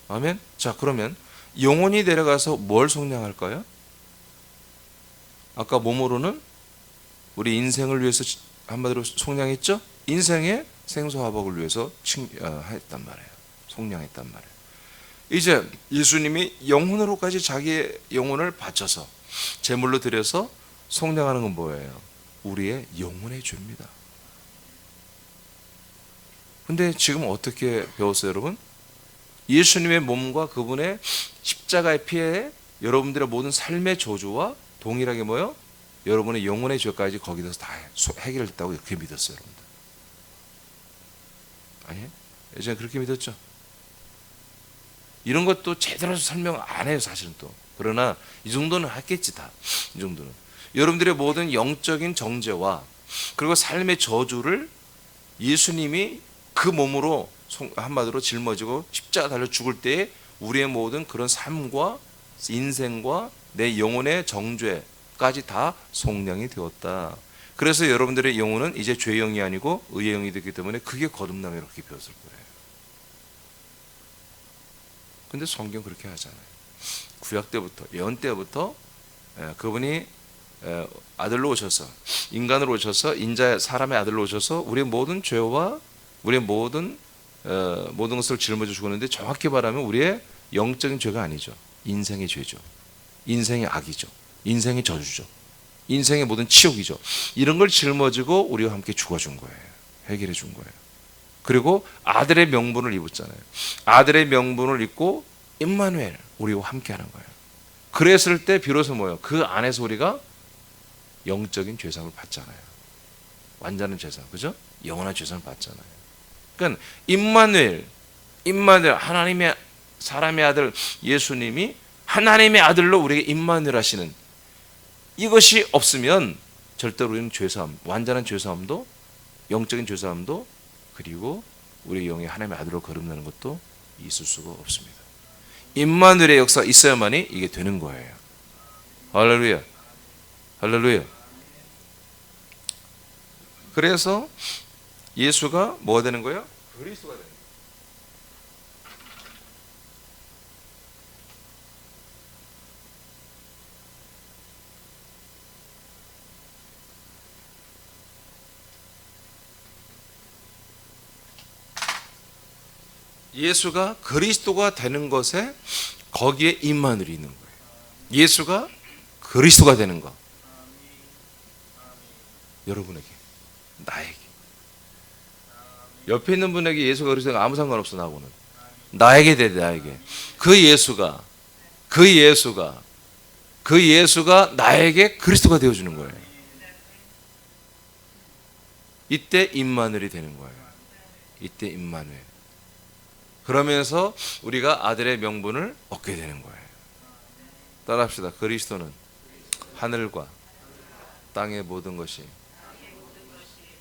아멘. 자, 그러면 영혼이 내려가서 뭘 속량할까요? 아까 몸으로는 우리 인생을 위해서 한마디로 속량했죠. 인생의 생사화복을 위해서 했단 말이에요. 속량했단 말이에요. 이제 예수님이 영혼으로까지 자기의 영혼을 바쳐서 제물로 드려서 속량하는 건 뭐예요? 우리의 영혼의 죄입니다. 근데 지금 어떻게 배웠어요, 여러분? 예수님의 몸과 그분의 십자가의 피에 여러분들의 모든 삶의 저주와 동일하게 뭐요? 여러분의 영혼의 죄까지 거기서 다 해결됐다고 이렇게 믿었어요, 여러분들. 아니에요? 예전에 그렇게 믿었죠? 이런 것도 제대로 설명 안 해요, 사실은 또. 그러나 이 정도는 했겠지, 다. 이 정도는. 여러분들의 모든 영적인 정죄와 그리고 삶의 저주를 예수님이 그 몸으로 한마디로 짊어지고 십자가 달려 죽을 때에 우리의 모든 그런 삶과 인생과 내 영혼의 정죄까지 다 속량이 되었다. 그래서 여러분들의 영혼은 이제 죄의 영이 아니고 의의 영이 되기 때문에 그게 거듭남에 이렇게 배웠을 거예요. 근데 성경 그렇게 하잖아요. 구약 때부터, 예언 때부터 그분이 아들로 오셔서, 인간으로 오셔서, 사람의 아들로 오셔서 우리의 모든 죄와 우리의 모든 것을 짊어져 죽었는데, 정확히 말하면 우리의 영적인 죄가 아니죠. 인생의 죄죠. 인생의 악이죠. 인생의 저주죠. 인생의 모든 치욕이죠. 이런 걸 짊어지고 우리와 함께 죽어준 거예요. 해결해 준 거예요. 그리고 아들의 명분을 입었잖아요. 아들의 명분을 입고 임마누엘, 우리와 함께하는 거예요. 그랬을 때 비로소 뭐예요? 그 안에서 우리가 영적인 죄사함을 받잖아요. 완전한 죄사함, 그죠? 영원한 죄사함을 받잖아요. 그러니까 임마누엘 하나님의 사람의 아들 예수님이 하나님의 아들로 우리에게 임마누엘 하시는 이것이 없으면 절대로 우리는 죄사함, 완전한 죄사함도 영적인 죄사함도 그리고 우리 영의 하나님의 아들로 거듭나는 것도 있을 수가 없습니다. 임마누엘의 역사가 있어야만이 이게 되는 거예요. 할렐루야. 할렐루야. 그래서 예수가 뭐가 되는 거예요? 그리스도가 되는 거예요. 예수가 그리스도가 되는 것에 거기에 임마누엘이 있는 거예요. 예수가 그리스도가 되는 것. 여러분에게, 나에게, 옆에 있는 분에게 예수가 그리스도가 아무 상관없어. 나하고는 나에게 돼. 나에게 그 예수가 나에게 그리스도가 되어주는 거예요. 이때 임마누엘이 되는 거예요. 이때 임마누엘. 그러면서 우리가 아들의 명분을 얻게 되는 거예요. 따라합시다. 그리스도는 하늘과 땅의 모든 것이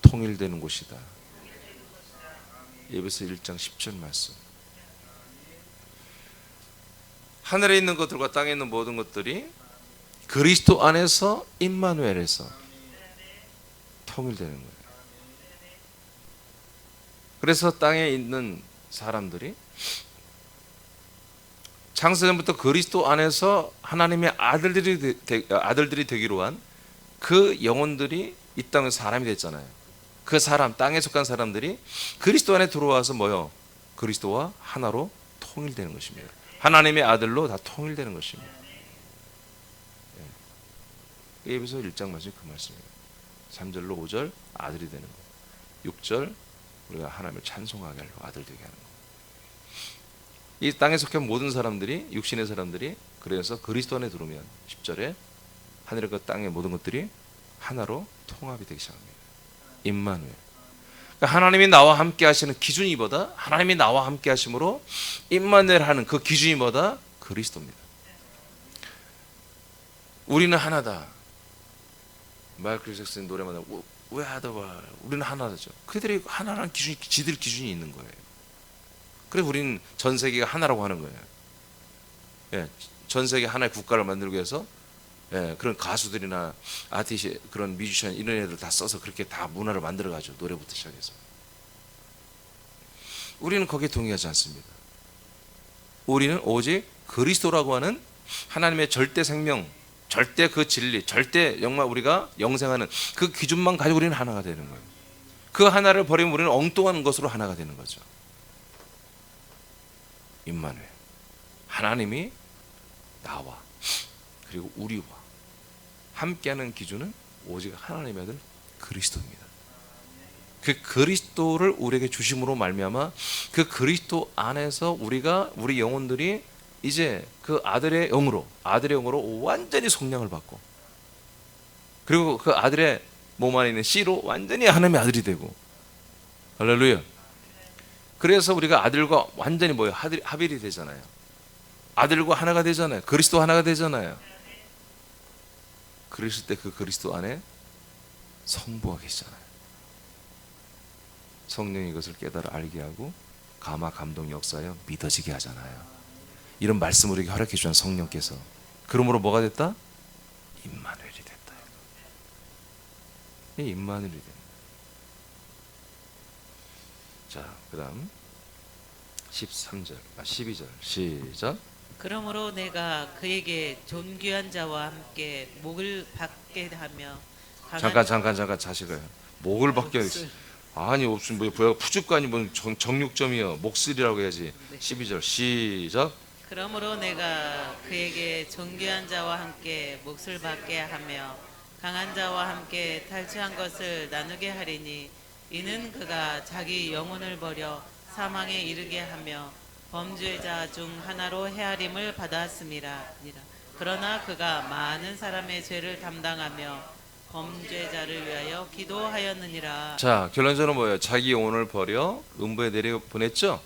통일되는 곳이다. 에베소 1장 10절 말씀. 하늘에 있는 것들과 땅에 있는 모든 것들이 그리스도 안에서 임마누엘에서 통일되는 거예요. 그래서 땅에 있는 사람들이 창세전부터 그리스도 안에서 하나님의 아들들이 되기로 한 그 영혼들이 이 땅의 사람이 됐잖아요. 그 사람, 땅에 속한 사람들이 그리스도 안에 들어와서 뭐요? 그리스도와 하나로 통일되는 것입니다. 하나님의 아들로 다 통일되는 것입니다. 에베소 1장 말씀이 그 말씀이에요. 3절로 5절 아들이 되는 거. 6절 우리가 하나님을 찬송하게 하려고 아들 되게 하는 거. 이 땅에 속한 모든 사람들이, 육신의 사람들이 그래서 그리스도 안에 들어오면 10절에 하늘과 땅의 모든 것들이 하나로 통합이 되기 시작합니다. 임마누엘. 그러니까 하나님이 나와 함께 하시는 기준이 뭐다? 하나님이 나와 함께 하심으로 임마누엘 하는 그 기준이 뭐다? 그리스도입니다. 우리는 하나다. 마이클 잭슨 노래마다 We are the world. 우리는 하나죠. 그들이 하나라는 기준이, 지들 기준이 있는 거예요. 그래서 우리는 전 세계가 하나라고 하는 거예요. 예, 전 세계 하나의 국가를 만들기 위해서 그런 가수들이나 아티스트, 그런 뮤지션 이런 애들 다 써서 그렇게 다 문화를 만들어가죠. 노래부터 시작해서. 우리는 거기에 동의하지 않습니다. 우리는 오직 그리스도라고 하는 하나님의 절대 생명, 절대 그 진리, 절대 정말 우리가 영생하는 그 기준만 가지고 우리는 하나가 되는 거예요. 그 하나를 버리면 우리는 엉뚱한 것으로 하나가 되는 거죠. 임마누엘. 하나님이 나와 그리고 우리와 함께하는 기준은 오직 하나님의 아들 그리스도입니다. 그 그리스도를 우리에게 주심으로 말미암아 그 그리스도 안에서 우리 영혼들이 이제 그 아들의 영으로 완전히 성량을 받고, 그리고 그 아들의 몸 안에 있는 씨로 완전히 하나님의 아들이 되고. 할렐루야. 그래서 우리가 아들과 완전히 뭐예요? 합일이 되잖아요. 아들과 하나가 되잖아요. 그리스도 하나가 되잖아요. 그랬을 때 그 그리스도 안에 성부가 계시잖아요. 성령이 이것을 깨달아 알게 하고 감화 감동 역사하여 믿어지게 하잖아요. 이런 말씀을 우리에게 허락해 주신 성령께서, 그러므로 뭐가 됐다? 임마누엘이 됐다. 이 임마누엘이 된다. 자, 그다음 12절 시작. 그러므로 내가 그에게 존귀한 자와 함께 목을 받게 하며 잠깐 자식을 목을 받게 하겠어. 아니 없으면 뭐 부여가 푸죽간이 뭔 정육점이요. 목슬이라고 해야지. 12절 시작. 그러므로 내가 그에게 존귀한 자와 함께 몫을 받게 하며 강한 자와 함께 탈취한 것을 나누게 하리니 이는 그가 자기 영혼을 버려 사망에 이르게 하며 범죄자 중 하나로 헤아림을 받았음이라. 그러나 그가 많은 사람의 죄를 담당하며 범죄자를 위하여 기도하였느니라. 자, 결론적으로 뭐예요? 자기 영혼을 버려 음부에 내려 보냈죠.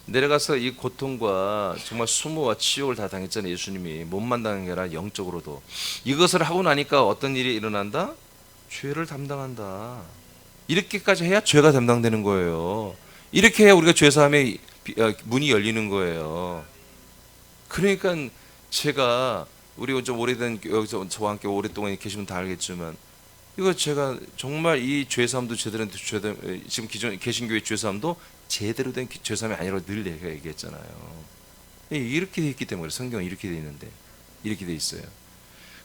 내려가서 이 고통과 정말 수모와 치욕을 다 당했잖아요. 예수님이 몸만 당한 게 아니라 영적으로도. 이것을 하고 나니까 어떤 일이 일어난다? 죄를 담당한다. 이렇게까지 해야 죄가 담당되는 거예요. 이렇게 해야 우리가 죄사함의 문이 열리는 거예요. 그러니까 제가 우리 좀 오래된 여기서 저와 함께 오랫동안 계시면 다 알겠지만 이거 제가 정말 이 죄사함도 제대로 된 지금 기존 개신교의 죄사함도 제대로 된 죄사함이 아니라고 늘 내가 얘기했잖아요. 이렇게 돼 있기 때문에 성경은 이렇게 돼 있는데 이렇게 돼 있어요.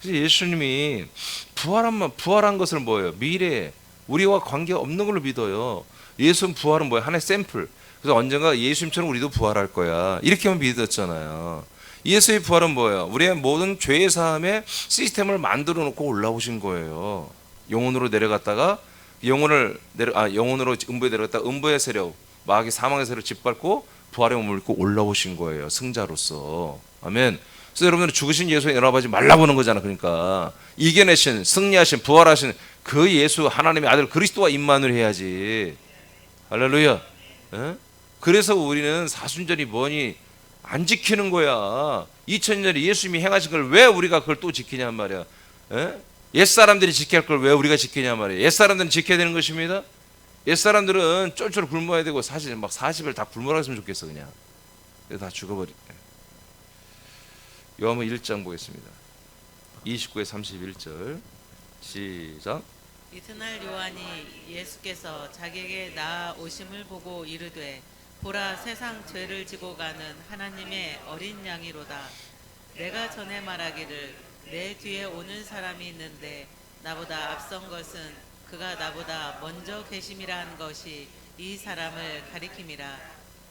그래서 예수님이 부활한 것을 뭐예요? 미래에 우리와 관계 없는 걸로 믿어요. 예수는 부활은 뭐예요? 하나의 샘플. 그래서 언젠가 예수님처럼 우리도 부활할 거야. 이렇게만 믿었잖아요. 예수의 부활은 뭐예요? 우리의 모든 죄의 사함의 시스템을 만들어 놓고 올라오신 거예요. 영혼으로 내려갔다가 영혼으로 음부에 내려갔다가 음부의 세력, 마귀 사망의 세력 짓밟고 부활의 몸을 입고 올라오신 거예요. 승자로서. 아멘. 그래서 여러분들은 죽으신 예수에 연합하지 말라고 하는 거잖아. 그러니까 이겨내신, 승리하신, 부활하신 그 예수 하나님의 아들 그리스도와 임만을 해야지. 할렐루야. 에? 그래서 우리는 사순절이 뭐니 안 지키는 거야. 2000년에 예수님이 행하신 걸 왜 우리가 그걸 또 지키냐 말이야. 에? 옛사람들이 지켜야 할 걸 왜 우리가 지키냐 말이야. 옛사람들은 지켜야 되는 것입니다. 옛사람들은 쫄쫄 굶어야 되고 사실 막 40일 다 굶어라 했으면 좋겠어 그냥. 그래서 다 죽어버릴게. 요한복음 1장 보겠습니다. 29에 31절 시작. 이튿날 요한이 예수께서 자기에게 나아오심을 보고 이르되 보라 세상 죄를 지고 가는 하나님의 어린 양이로다. 내가 전에 말하기를 내 뒤에 오는 사람이 있는데 나보다 앞선 것은 그가 나보다 먼저 계심이라 한 것이 이 사람을 가리킴이라.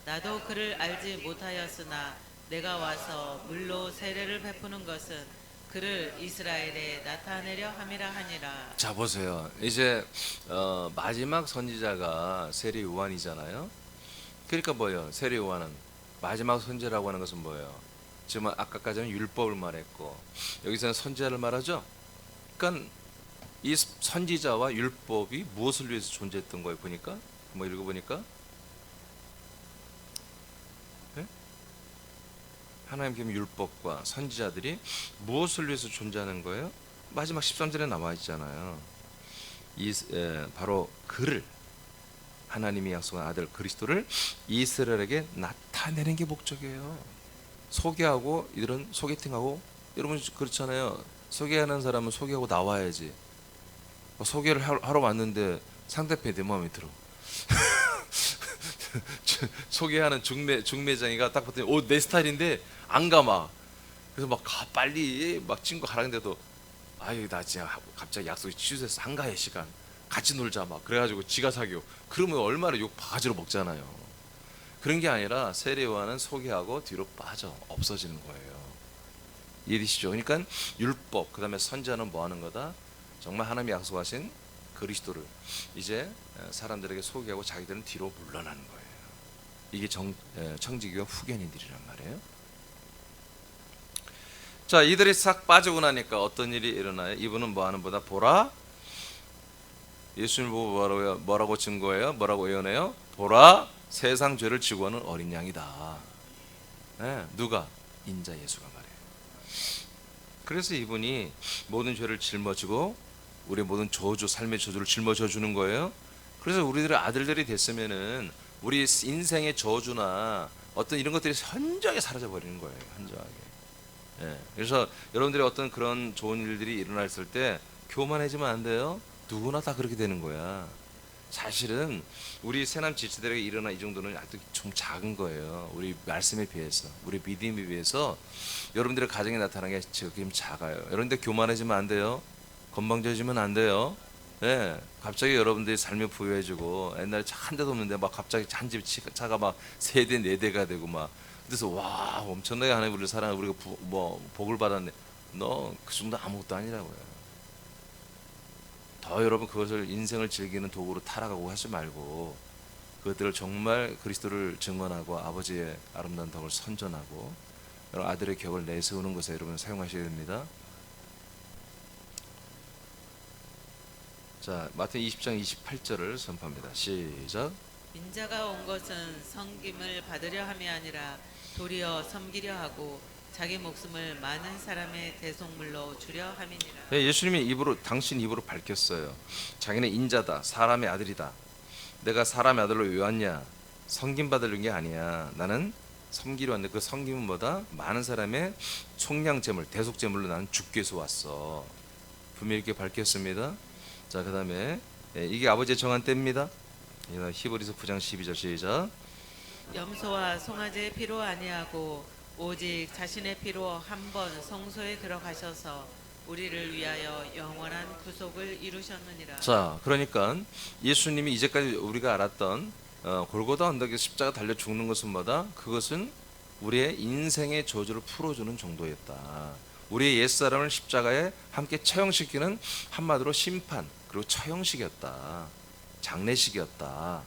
나도 그를 알지 못하였으나 내가 와서 물로 세례를 베푸는 것은 그를 이스라엘에 나타내려 함이라 하니라. 자 보세요. 이제 마지막 선지자가 세례 요한이잖아요. 그러니까 뭐예요? 세례 요한은 마지막 선지자라고 하는 것은 뭐예요? 지금 아까까지는 율법을 말했고 여기서는 선지자를 말하죠. 그러니까 이 선지자와 율법이 무엇을 위해서 존재했던 거예요? 보니까 뭐 읽어보니까 네? 하나님께 율법과 선지자들이 무엇을 위해서 존재하는 거예요? 마지막 13절에 나와 있잖아요. 바로 그를 하나님이 약속한 아들 그리스도를 이스라엘에게 나타내는 게 목적이에요. 소개하고 이들은 소개팅하고 여러분 그렇잖아요. 소개하는 사람은 소개하고 나와야지. 소개를 하러 왔는데 상대편이 내 마음에 들어. 소개하는 중매장이가 딱 봤더니 내 스타일인데 안 가 막. 그래서 막 가 빨리 막 친구 가라는데도 아유 나 진짜 갑자기 약속이 취소해서 한가해 시간 같이 놀자 막 그래가지고 지가 사겨. 그러면 얼마나 욕 바가지로 먹잖아요. 그런 게 아니라 세례 요한은 소개하고 뒤로 빠져 없어지는 거예요. 이해되시죠? 그러니까 율법 그다음에 선지자는 뭐 하는 거다? 정말 하나님이 약속하신 그리스도를 이제 사람들에게 소개하고 자기들은 뒤로 물러나는 거예요. 이게 청지기와 후견인들이란 말이에요. 자, 이들이 싹 빠지고 나니까 어떤 일이 일어나요? 이분은 뭐 하는 보다 보라 예수님 보고 뭐라고 증거해요? 뭐라고 예언해요? 보라 세상 죄를 지고 하는 어린 양이다. 네, 누가? 인자 예수가 말해요. 그래서 이분이 모든 죄를 짊어지고 우리 모든 저주, 삶의 저주를 짊어져 주는 거예요. 그래서 우리들의 아들들이 됐으면은 우리 인생의 저주나 어떤 이런 것들이 현저하게 사라져 버리는 거예요. 현저하게. 예. 그래서 여러분들이 어떤 그런 좋은 일들이 일어났을 때 교만해지면 안 돼요. 누구나 다 그렇게 되는 거야. 사실은 우리 새남 지체들에게 일어나 이 정도는 아직 좀 작은 거예요. 우리 말씀에 비해서, 우리 믿음에 비해서 여러분들의 가정에 나타나는 게 지금 작아요. 여러분들 교만해지면 안 돼요. 건방져지면 안 돼요. 네, 갑자기 여러분들이 삶이 부유해지고 옛날에 차 한 대도 없는데 막 갑자기 한 집 차가 막 3대 4대가 되고 막 그래서 와 엄청나게 하나님 우리를 사랑하고 우리가 복을 받았네. 너 그 정도 아무것도 아니라고요. 더 여러분 그것을 인생을 즐기는 도구로 타락하고 하지 말고 그것들을 정말 그리스도를 증언하고 아버지의 아름다운 덕을 선전하고 여러분 아들의 격을 내세우는 것에 여러분 사용하셔야 됩니다. 자, 마태복음 20장 28절을 선포합니다. 시작. 인자가 온 것은 섬김을 받으려 함이 아니라 도리어 섬기려 하고 자기 목숨을 많은 사람의 대속물로 주려 함이니라. 예수님이 입으로 당신 입으로 밝혔어요. 자기는 인자다, 사람의 아들이다. 내가 사람의 아들로 왜 왔냐? 섬김 받으려는 게 아니야. 나는 섬기려 왔는데 그 섬김은 뭐다? 많은 사람의 속량제물, 대속제물로 나는 죽기 위해서 왔어. 분명히 이렇게 밝혔습니다. 자, 그 다음에 이게 아버지의 정한 때입니다. 히브리서 9장 12절 시작. 염소와 송아지의 피로 아니하고 오직 자신의 피로 한 번 성소에 들어가셔서 우리를 위하여 영원한 구속을 이루셨느니라. 자, 그러니까 예수님이 이제까지 우리가 알았던 골고다 언덕에 십자가 달려 죽는 것은 뭐다? 그것은 우리의 인생의 저주를 풀어주는 정도였다. 우리의 옛사람을 십자가에 함께 처형시키는 한마디로 심판 그리고 처형식이었다. 장례식이었다.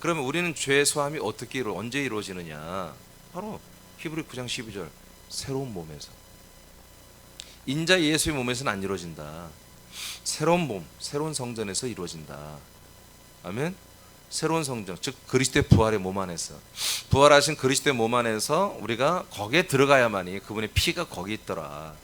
그러면 우리는 죄 소함이 어떻게 언제 이루어지느냐? 바로 히브리 9장 12절 새로운 몸에서. 인자 예수의 몸에서는 안 이루어진다. 새로운 몸, 새로운 성전에서 이루어진다. 아멘. 새로운 성전, 즉 그리스도의 부활의 몸 안에서, 부활하신 그리스도의 몸 안에서 우리가 거기에 들어가야만이 그분의 피가 거기 있더라.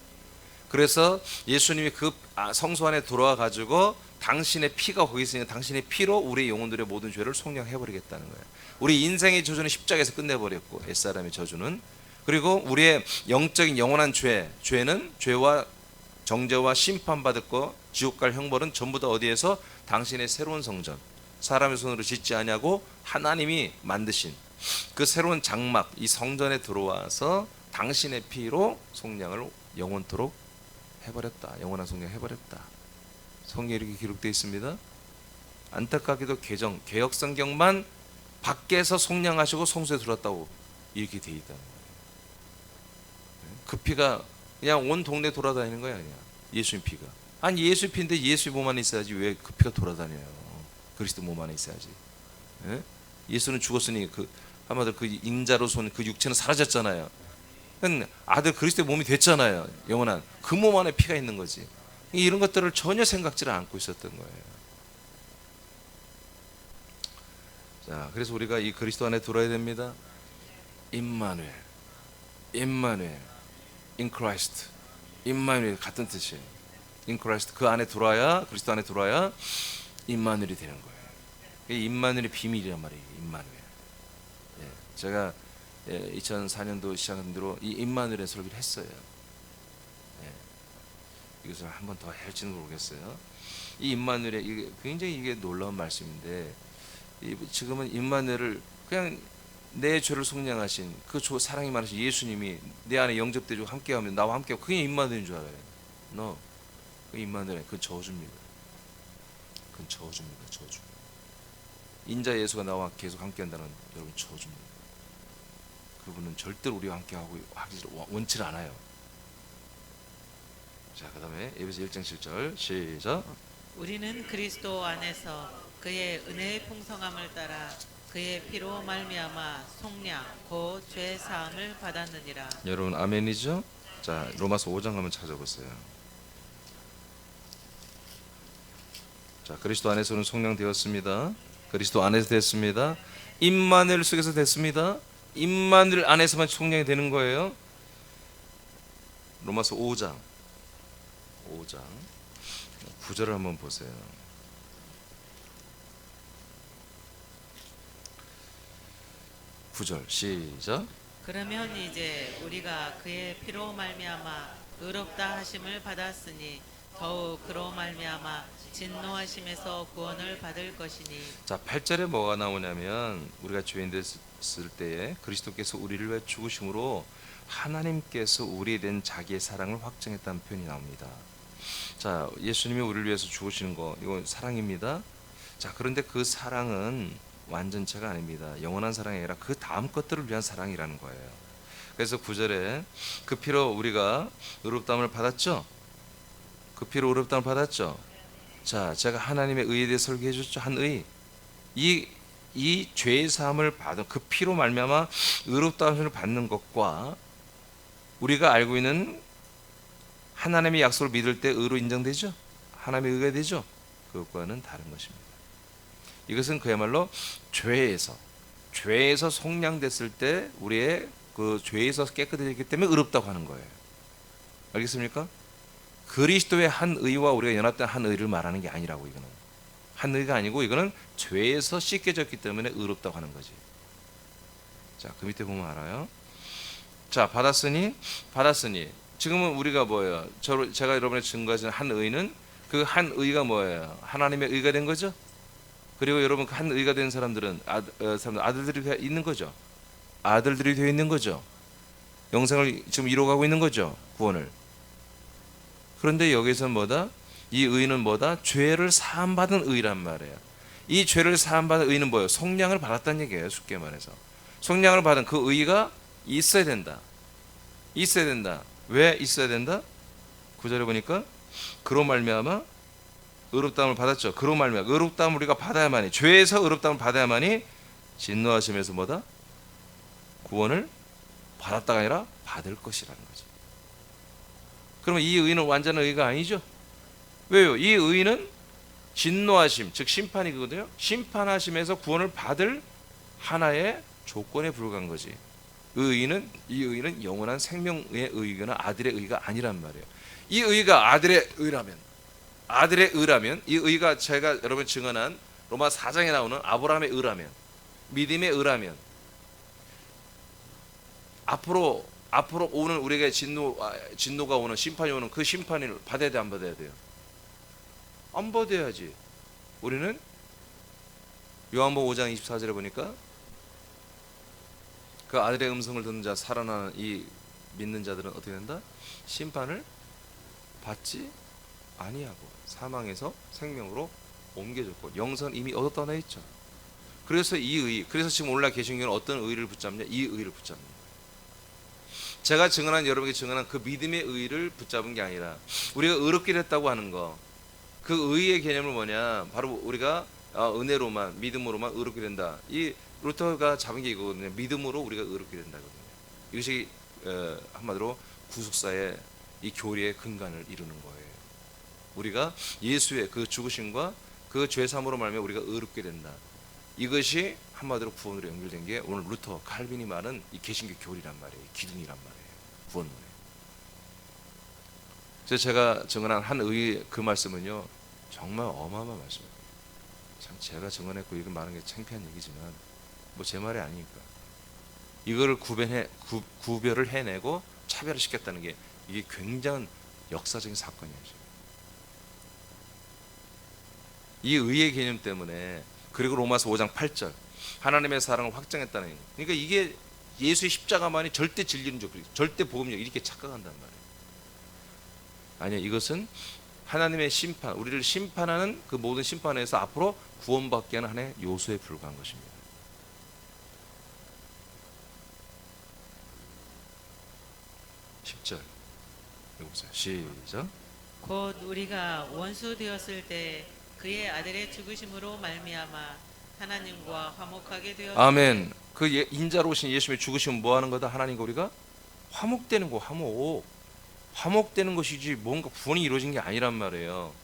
그래서 예수님이 그 성소 안에 들어와 가지고 당신의 피가 거기 있으니 당신의 피로 우리 영혼들의 모든 죄를 속량해 버리겠다는 거예요. 우리 인생의 저주는 십자가에서 끝내버렸고 옛사람의 저주는, 그리고 우리의 영적인 영원한 죄는 죄와 정죄와 심판받을 거 지옥 갈 형벌은 전부 다 어디에서? 당신의 새로운 성전, 사람의 손으로 짓지 아니하고 하나님이 만드신 그 새로운 장막 이 성전에 들어와서 당신의 피로 속량을 영원토록 해버렸다. 영원한 속량 해버렸다. 성경에 이렇게 기록되어 있습니다. 안타깝게도 개역 성경만 밖에서 속량하시고 성소에 들어왔다고 이렇게 되어 있다는 거예요. 그 피가 그냥 온 동네 돌아다니는 거야. 그냥 예수님 피가. 아니 예수 피인데 예수 몸 안에 있어야지 왜 그 피가 돌아다녀요? 그리스도 몸 안에 있어야지. 예? 예수는 죽었으니 그 한마디로 그 인자로서는 그 육체는 사라졌잖아요. 아들 그리스도의 몸이 됐잖아요. 영원한 그 몸 안에 피가 있는 거지. 이런 것들을 전혀 생각지를 않고 있었던 거예요. 자, 그래서 우리가 이 그리스도 안에 들어야 됩니다. 임마누엘, 임마누엘, in Christ, 임마누엘 같은 뜻이에요. in Christ 그 안에 들어와야, 그리스도 안에 들어와야 임마누엘이 되는 거예요. 이 임마누엘의 비밀이란 말이에요. 임마누엘. 예, 제가 2004년도 시작한 대로 이 임마누엘의 설교를 했어요. 이것을 한 번 더 할지는 모르겠어요. 이 임마누엘의 이게 굉장히 이게 놀라운 말씀인데, 지금은 임마누엘을 그냥 내 죄를 속량하신 그 사랑이 많으신 예수님이 내 안에 영접되고 함께하면 나와 함께하고 그게 임마누엘인 줄 알아요. 너 그 임마누엘 그 저주입니다. 그건 저주입니다. 저주. 인자 예수가 나와 계속 함께한다는 여러분 저주입니다. 그분은 절대로 우리와 함께하고 원치 않아요. 자, 그 다음에 에베소 1장 7절 시작. 우리는 그리스도 안에서 그의 은혜의 풍성함을 따라 그의 피로 말미암아 속량 곧 죄 사함을 받았느니라. 여러분 아멘이죠? 자, 로마서 5장 한번 찾아보세요. 자, 그리스도 안에서는 속량되었습니다. 그리스도 안에서 됐습니다. 임마누엘 속에서 됐습니다. 임마누엘 안에서만 속량이 되는 거예요. 로마서 5장 9절을 한번 보세요. 9절 시작. 그러면 이제 우리가 그의 피로 말미암아 의롭다 하심을 받았으니 더욱 그로 말미암아 진노하심에서 구원을 받을 것이니. 자, 8절에 뭐가 나오냐면 우리가 죄인 됐을 때에 그리스도께서 우리를 위해 죽으심으로 하나님께서 우리에 대한 자기의 사랑을 확정했다는 표현이 나옵니다. 자, 예수님이 우리를 위해서 죽으시는 거 이거 사랑입니다. 자, 그런데 그 사랑은 완전체가 아닙니다. 영원한 사랑이 아니라 그 다음 것들을 위한 사랑이라는 거예요. 그래서 9절에 그 피로 우리가 의롭다함을 받았죠. 그 피로 의롭다함을 받았죠. 자, 제가 하나님의 의에 대해 설교해 줬죠. 한 의. 이 이 죄의 사함을 받은 그 피로 말미암아 의롭다함을 받는 것과 우리가 알고 있는 하나님의 약속을 믿을 때 의로 인정되죠. 하나님의 의가 되죠. 그것과는 다른 것입니다. 이것은 그야말로 죄에서 속량됐을 때 우리의 그 죄에서 깨끗해졌기 때문에 의롭다고 하는 거예요. 알겠습니까? 그리스도의 한 의와 우리가 연합된 한 의를 말하는 게 아니라고. 이거는 한 의가 아니고 이거는 죄에서 씻겨졌기 때문에 의롭다고 하는 거지. 자, 그 밑에 보면 알아요. 자, 받았으니 지금은 우리가 뭐예요? 제가 여러분의 증거하신 한 의는 그 한 의가 뭐예요? 하나님의 의가 된 거죠. 그리고 여러분 그 한 의가 된 사람들은 아들들이 있는 거죠. 아들들이 되어 있는 거죠. 영생을 지금 이루어가고 있는 거죠. 구원을. 그런데 여기서 뭐다? 이 의는 뭐다? 죄를 사함받은 의란 말이에요. 이 죄를 사함받은 의는 뭐예요? 속량을 받았다는 얘기예요. 쉽게 말해서 속량을 받은 그 의가 있어야 된다. 왜 있어야 된다? 9절에 보니까 그로 말미암아 의롭다함을 받았죠. 그로 말미암아 의롭다함을 우리가 받아야만이, 죄에서 의롭다함을 받아야만이 진노하심에서 뭐다? 구원을 받았다가 아니라 받을 것이라는 거죠. 그러면 이 의는 완전한 의가 아니죠. 왜요? 이 의는 진노하심, 즉 심판이거든요. 심판하심에서 구원을 받을 하나의 조건에 불과한 거지. 이 의는 영원한 생명의 의거나 아들의 의가 아니란 말이에요. 이 의가 아들의 의라면 이 의가 제가 여러분 증언한 로마 4장에 나오는 아브라함의 의라면, 믿음의 의라면, 앞으로 오는 우리에게 진노가 오는, 심판이 오는 그 심판을 받아야 돼, 안 받아야 돼요? 안 받아야지. 우리는 요한복음 5장 24절에 보니까 그 아들의 음성을 듣는 자, 살아나는 이 믿는 자들은 어떻게 된다? 심판을 받지 아니하고 사망에서 생명으로 옮겨졌고 영선 이미 얻었다고 되어 있죠. 그래서 그래서 지금 오늘날 계시는 어떤 의를 붙잡냐? 이 의를 붙잡는 거예요. 제가 증언한, 여러분에게 증언한 그 믿음의 의를 붙잡은 게 아니라 우리가 의롭게 됐다고 하는 거, 그 의의 개념은 뭐냐? 바로 우리가 은혜로만, 믿음으로만 의롭게 된다. 이 루터가 잡은 게 이거거든요. 믿음으로 우리가 의롭게 된다거든요. 이것이 한마디로 구속사의 이 교리의 근간을 이루는 거예요. 우리가 예수의 그 죽으심과 그 죄사함으로 말미암아 우리가 의롭게 된다. 이것이 한마디로 구원으로 연결된 게 오늘 루터, 칼빈이 말한 이 개신교 교리란 말이에요. 기둥이란 말이에요. 구원문에. 그래서 제가 증언한 한 의의 그 말씀은요, 정말 어마어마한 말씀이에요. 참 제가 증언했고 이거 말하는 게 창피한 얘기지만 뭐 제 말이 아니니까 이거를 구별을 해내고 차별을 시켰다는 게 이게 굉장한 역사적인 사건이죠. 이 의의 개념 때문에, 그리고 로마서 5장 8절 하나님의 사랑을 확정했다는 얘기. 그러니까 이게 예수의 십자가만이 절대 진리인 줄, 절대 복음력 이렇게 착각한단 말이에요. 아니요, 이것은 하나님의 심판, 우리를 심판하는 그 모든 심판에서 앞으로 구원받게 하는 하나의 요소에 불과한 것입니다. 10절 읽어보세요. 시작. 곧 우리가 원수 되었을 때 그의 아들의 죽으심으로 말미암아 하나님과 화목하게 되었으니. 아멘. 그 인자로 오신 예수님의 죽으심은 뭐 하는 거다? 하나님과 우리가 화목되는 거, 화목되는 것이지 뭔가 구원이 이루어진 게 아니란 말이에요.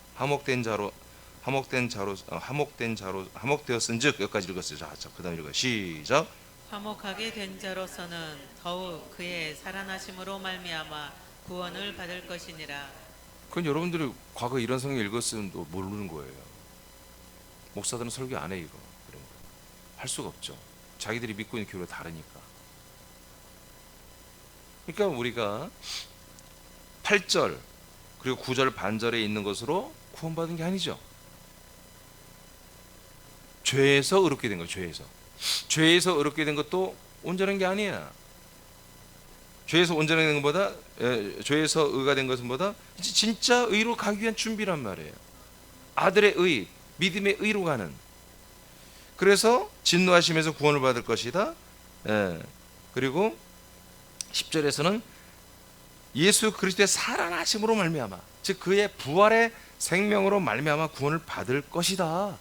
화목되었은즉 여기까지 읽었어요. 자, 그다음 읽어요. 시작. 화목하게 된 자로서는 더욱 그의 살아나심으로 말미암아 구원을 받을 것이니라. 그건 여러분들이 과거 이런 성경 읽었으면 또 모르는 거예요. 목사들은 설교 안 해 이거. 할 수가 없죠. 자기들이 믿고 있는 교리가 다르니까. 그러니까 우리가 8절 그리고 9절 반절에 있는 것으로 구원받은 게 아니죠. 죄에서 의롭게 된 거예요. 죄에서 의롭게 된 것도 온전한 게 아니야. 죄에서 온전한 것보다, 죄에서 의가 된 것은 뭐다? 진짜 의로 가기 위한 준비란 말이에요. 아들의 의, 믿음의 의로 가는. 그래서 진노하심에서 구원을 받을 것이다. 그리고 10절에서는 예수 그리스도의 살아나심으로 말미암아, 즉 그의 부활의 생명으로 말미암아 구원을 받을 것이다.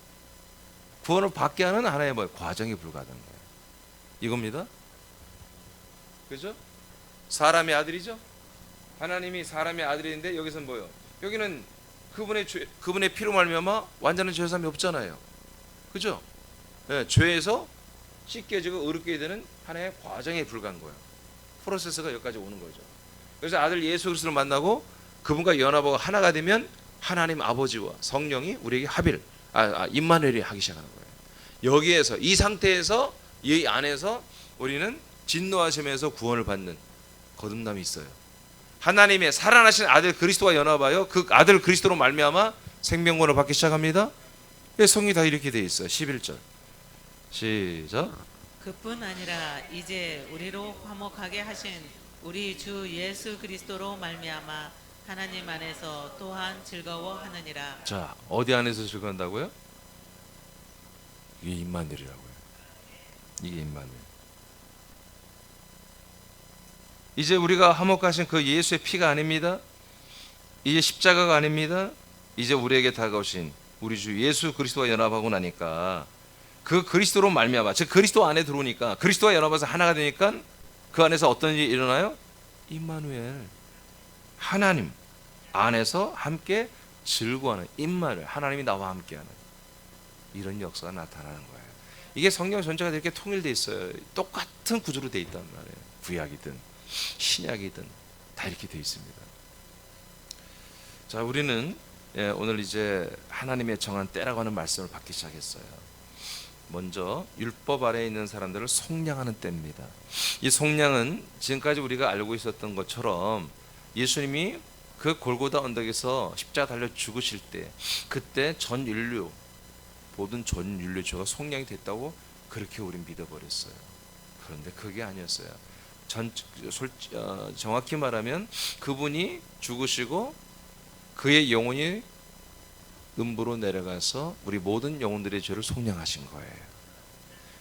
구원을 받게 하는 하나의 과정이 불가능한 거예요. 이겁니다. 그죠? 사람의 아들이죠. 하나님이 사람의 아들인데 여기서는 뭐요? 여기는 그분의 피로 말미암아 완전한 죄 사함이 없잖아요. 그죠? 네, 죄에서 씻겨지고 의롭게 되는 하나의 과정에 불과한 거예요. 프로세스가 여기까지 오는 거죠. 그래서 아들 예수 그리스도를 만나고 그분과 연합하고 하나가 되면 하나님 아버지와 성령이 우리에게 임마누엘이 하기 시작하는 거예요. 여기에서 이 상태에서 이 안에서 우리는 진노하심에서 구원을 받는 거듭남이 있어요. 하나님의 살아나신 아들 그리스도와 연합하여 그 아들 그리스도로 말미암아 생명권을 받기 시작합니다. 성경이 다 이렇게 돼 있어요. 11절 시작. 그뿐 아니라 이제 우리로 화목하게 하신 우리 주 예수 그리스도로 말미암아 하나님 안에서 또한 즐거워하느니라. 자, 어디 안에서 즐거운다고요? 이게 임마누엘이라고요. 이게 임마누엘. 이제 우리가 화목하신 그 예수의 피가 아닙니다. 이제 십자가가 아닙니다. 이제 우리에게 다가오신 우리 주 예수 그리스도와 연합하고 나니까 그 그리스도로 말미암아, 즉 그리스도 안에 들어오니까 그리스도와 연합해서 하나가 되니까 그 안에서 어떤 일이 일어나요? 임마누엘, 하나님 안에서 함께 즐거워하는 임마누엘, 하나님이 나와 함께하는 이런 역사가 나타나는 거예요. 이게 성경 전체가 이렇게 통일되어 있어요. 똑같은 구조로 되어 있단 말이에요. 구약이든 신약이든 다 이렇게 되어 있습니다. 자, 우리는 오늘 이제 하나님의 정한 때라고 하는 말씀을 받기 시작했어요. 먼저 율법 아래에 있는 사람들을 속량하는 때입니다. 이 속량은 지금까지 우리가 알고 있었던 것처럼 예수님이 그 골고다 언덕에서 십자가 달려 죽으실 때 그때 전 인류 모든 전 인류 죄가 속량이 됐다고 그렇게 우린 믿어버렸어요. 그런데 그게 아니었어요. 정확히 말하면 그분이 죽으시고 그의 영혼이 음부로 내려가서 우리 모든 영혼들의 죄를 속량하신 거예요.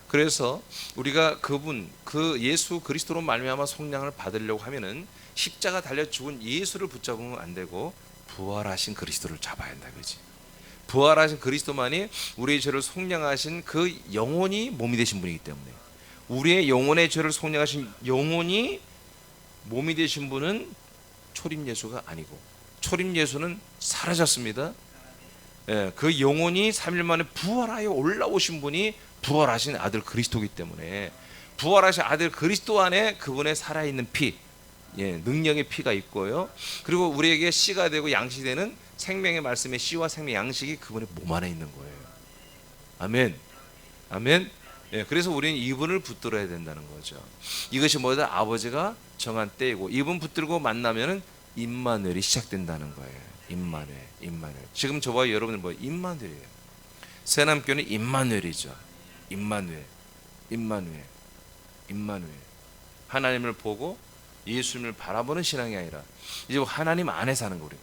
그래서 우리가 그 예수 그리스도로 말미암아 속량을 받으려고 하면은 십자가 달려 죽은 예수를 붙잡으면 안 되고 부활하신 그리스도를 잡아야 한다, 그렇지? 부활하신 그리스도만이 우리의 죄를 속량하신 그 영혼이 몸이 되신 분이기 때문에 우리의 영혼의 죄를 속량하신 영혼이 몸이 되신 분은 초림 예수가 아니고 초림 예수는 사라졌습니다. 그 영혼이 3일 만에 부활하여 올라오신 분이 부활하신 아들 그리스도이기 때문에 부활하신 아들 그리스도 안에 그분의 살아있는 피, 능력의 피가 있고요. 그리고 우리에게 씨가 되고 양식이 되는 생명의 말씀의 씨와 생명의 양식이 그분의 몸 안에 있는 거예요. 아멘. 아멘. 그래서 우리는 이분을 붙들어야 된다는 거죠. 이것이 뭐다? 아버지가 정한 때이고 이분 붙들고 만나면은 임마누엘이 시작된다는 거예요. 임마누엘. 지금 저와 여러분은 뭐 임마누엘이에요. 새남교는 임마누엘이죠. 임마누엘. 하나님을 보고 예수님을 바라보는 신앙이 아니라 이제 하나님 안에 사는 거 우리가.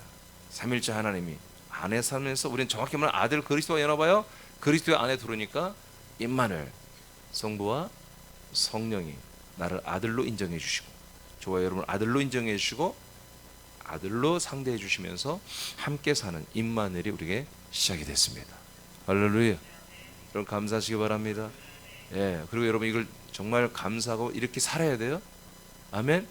삼일째 하나님이 안에 살면서 우리는 정확히 말하면 아들 그리스도와 연합하여 그리스도의 안에 들어오니까 임마누엘, 성부와 성령이 나를 아들로 인정해 주시고 저와 여러분을 아들로 인정해 주시고 아들로 상대해 주시면서 함께 사는 임마누엘이 우리에게 시작이 됐습니다. 할렐루야. 여러분 감사하시기 바랍니다. 그리고 여러분 이걸 정말 감사하고 이렇게 살아야 돼요. 아멘.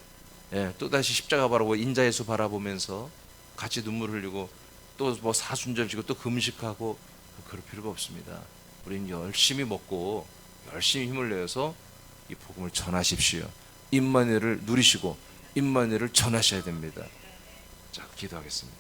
또다시 십자가 바라보고 인자 예수 바라보면서 같이 눈물 흘리고 또 뭐 사순절 지고 또 금식하고 그럴 필요가 없습니다. 우리는 열심히 먹고 열심히 힘을 내서 이 복음을 전하십시오. 임마누엘을 누리시고 임마누엘을 전하셔야 됩니다. 자, 기도하겠습니다.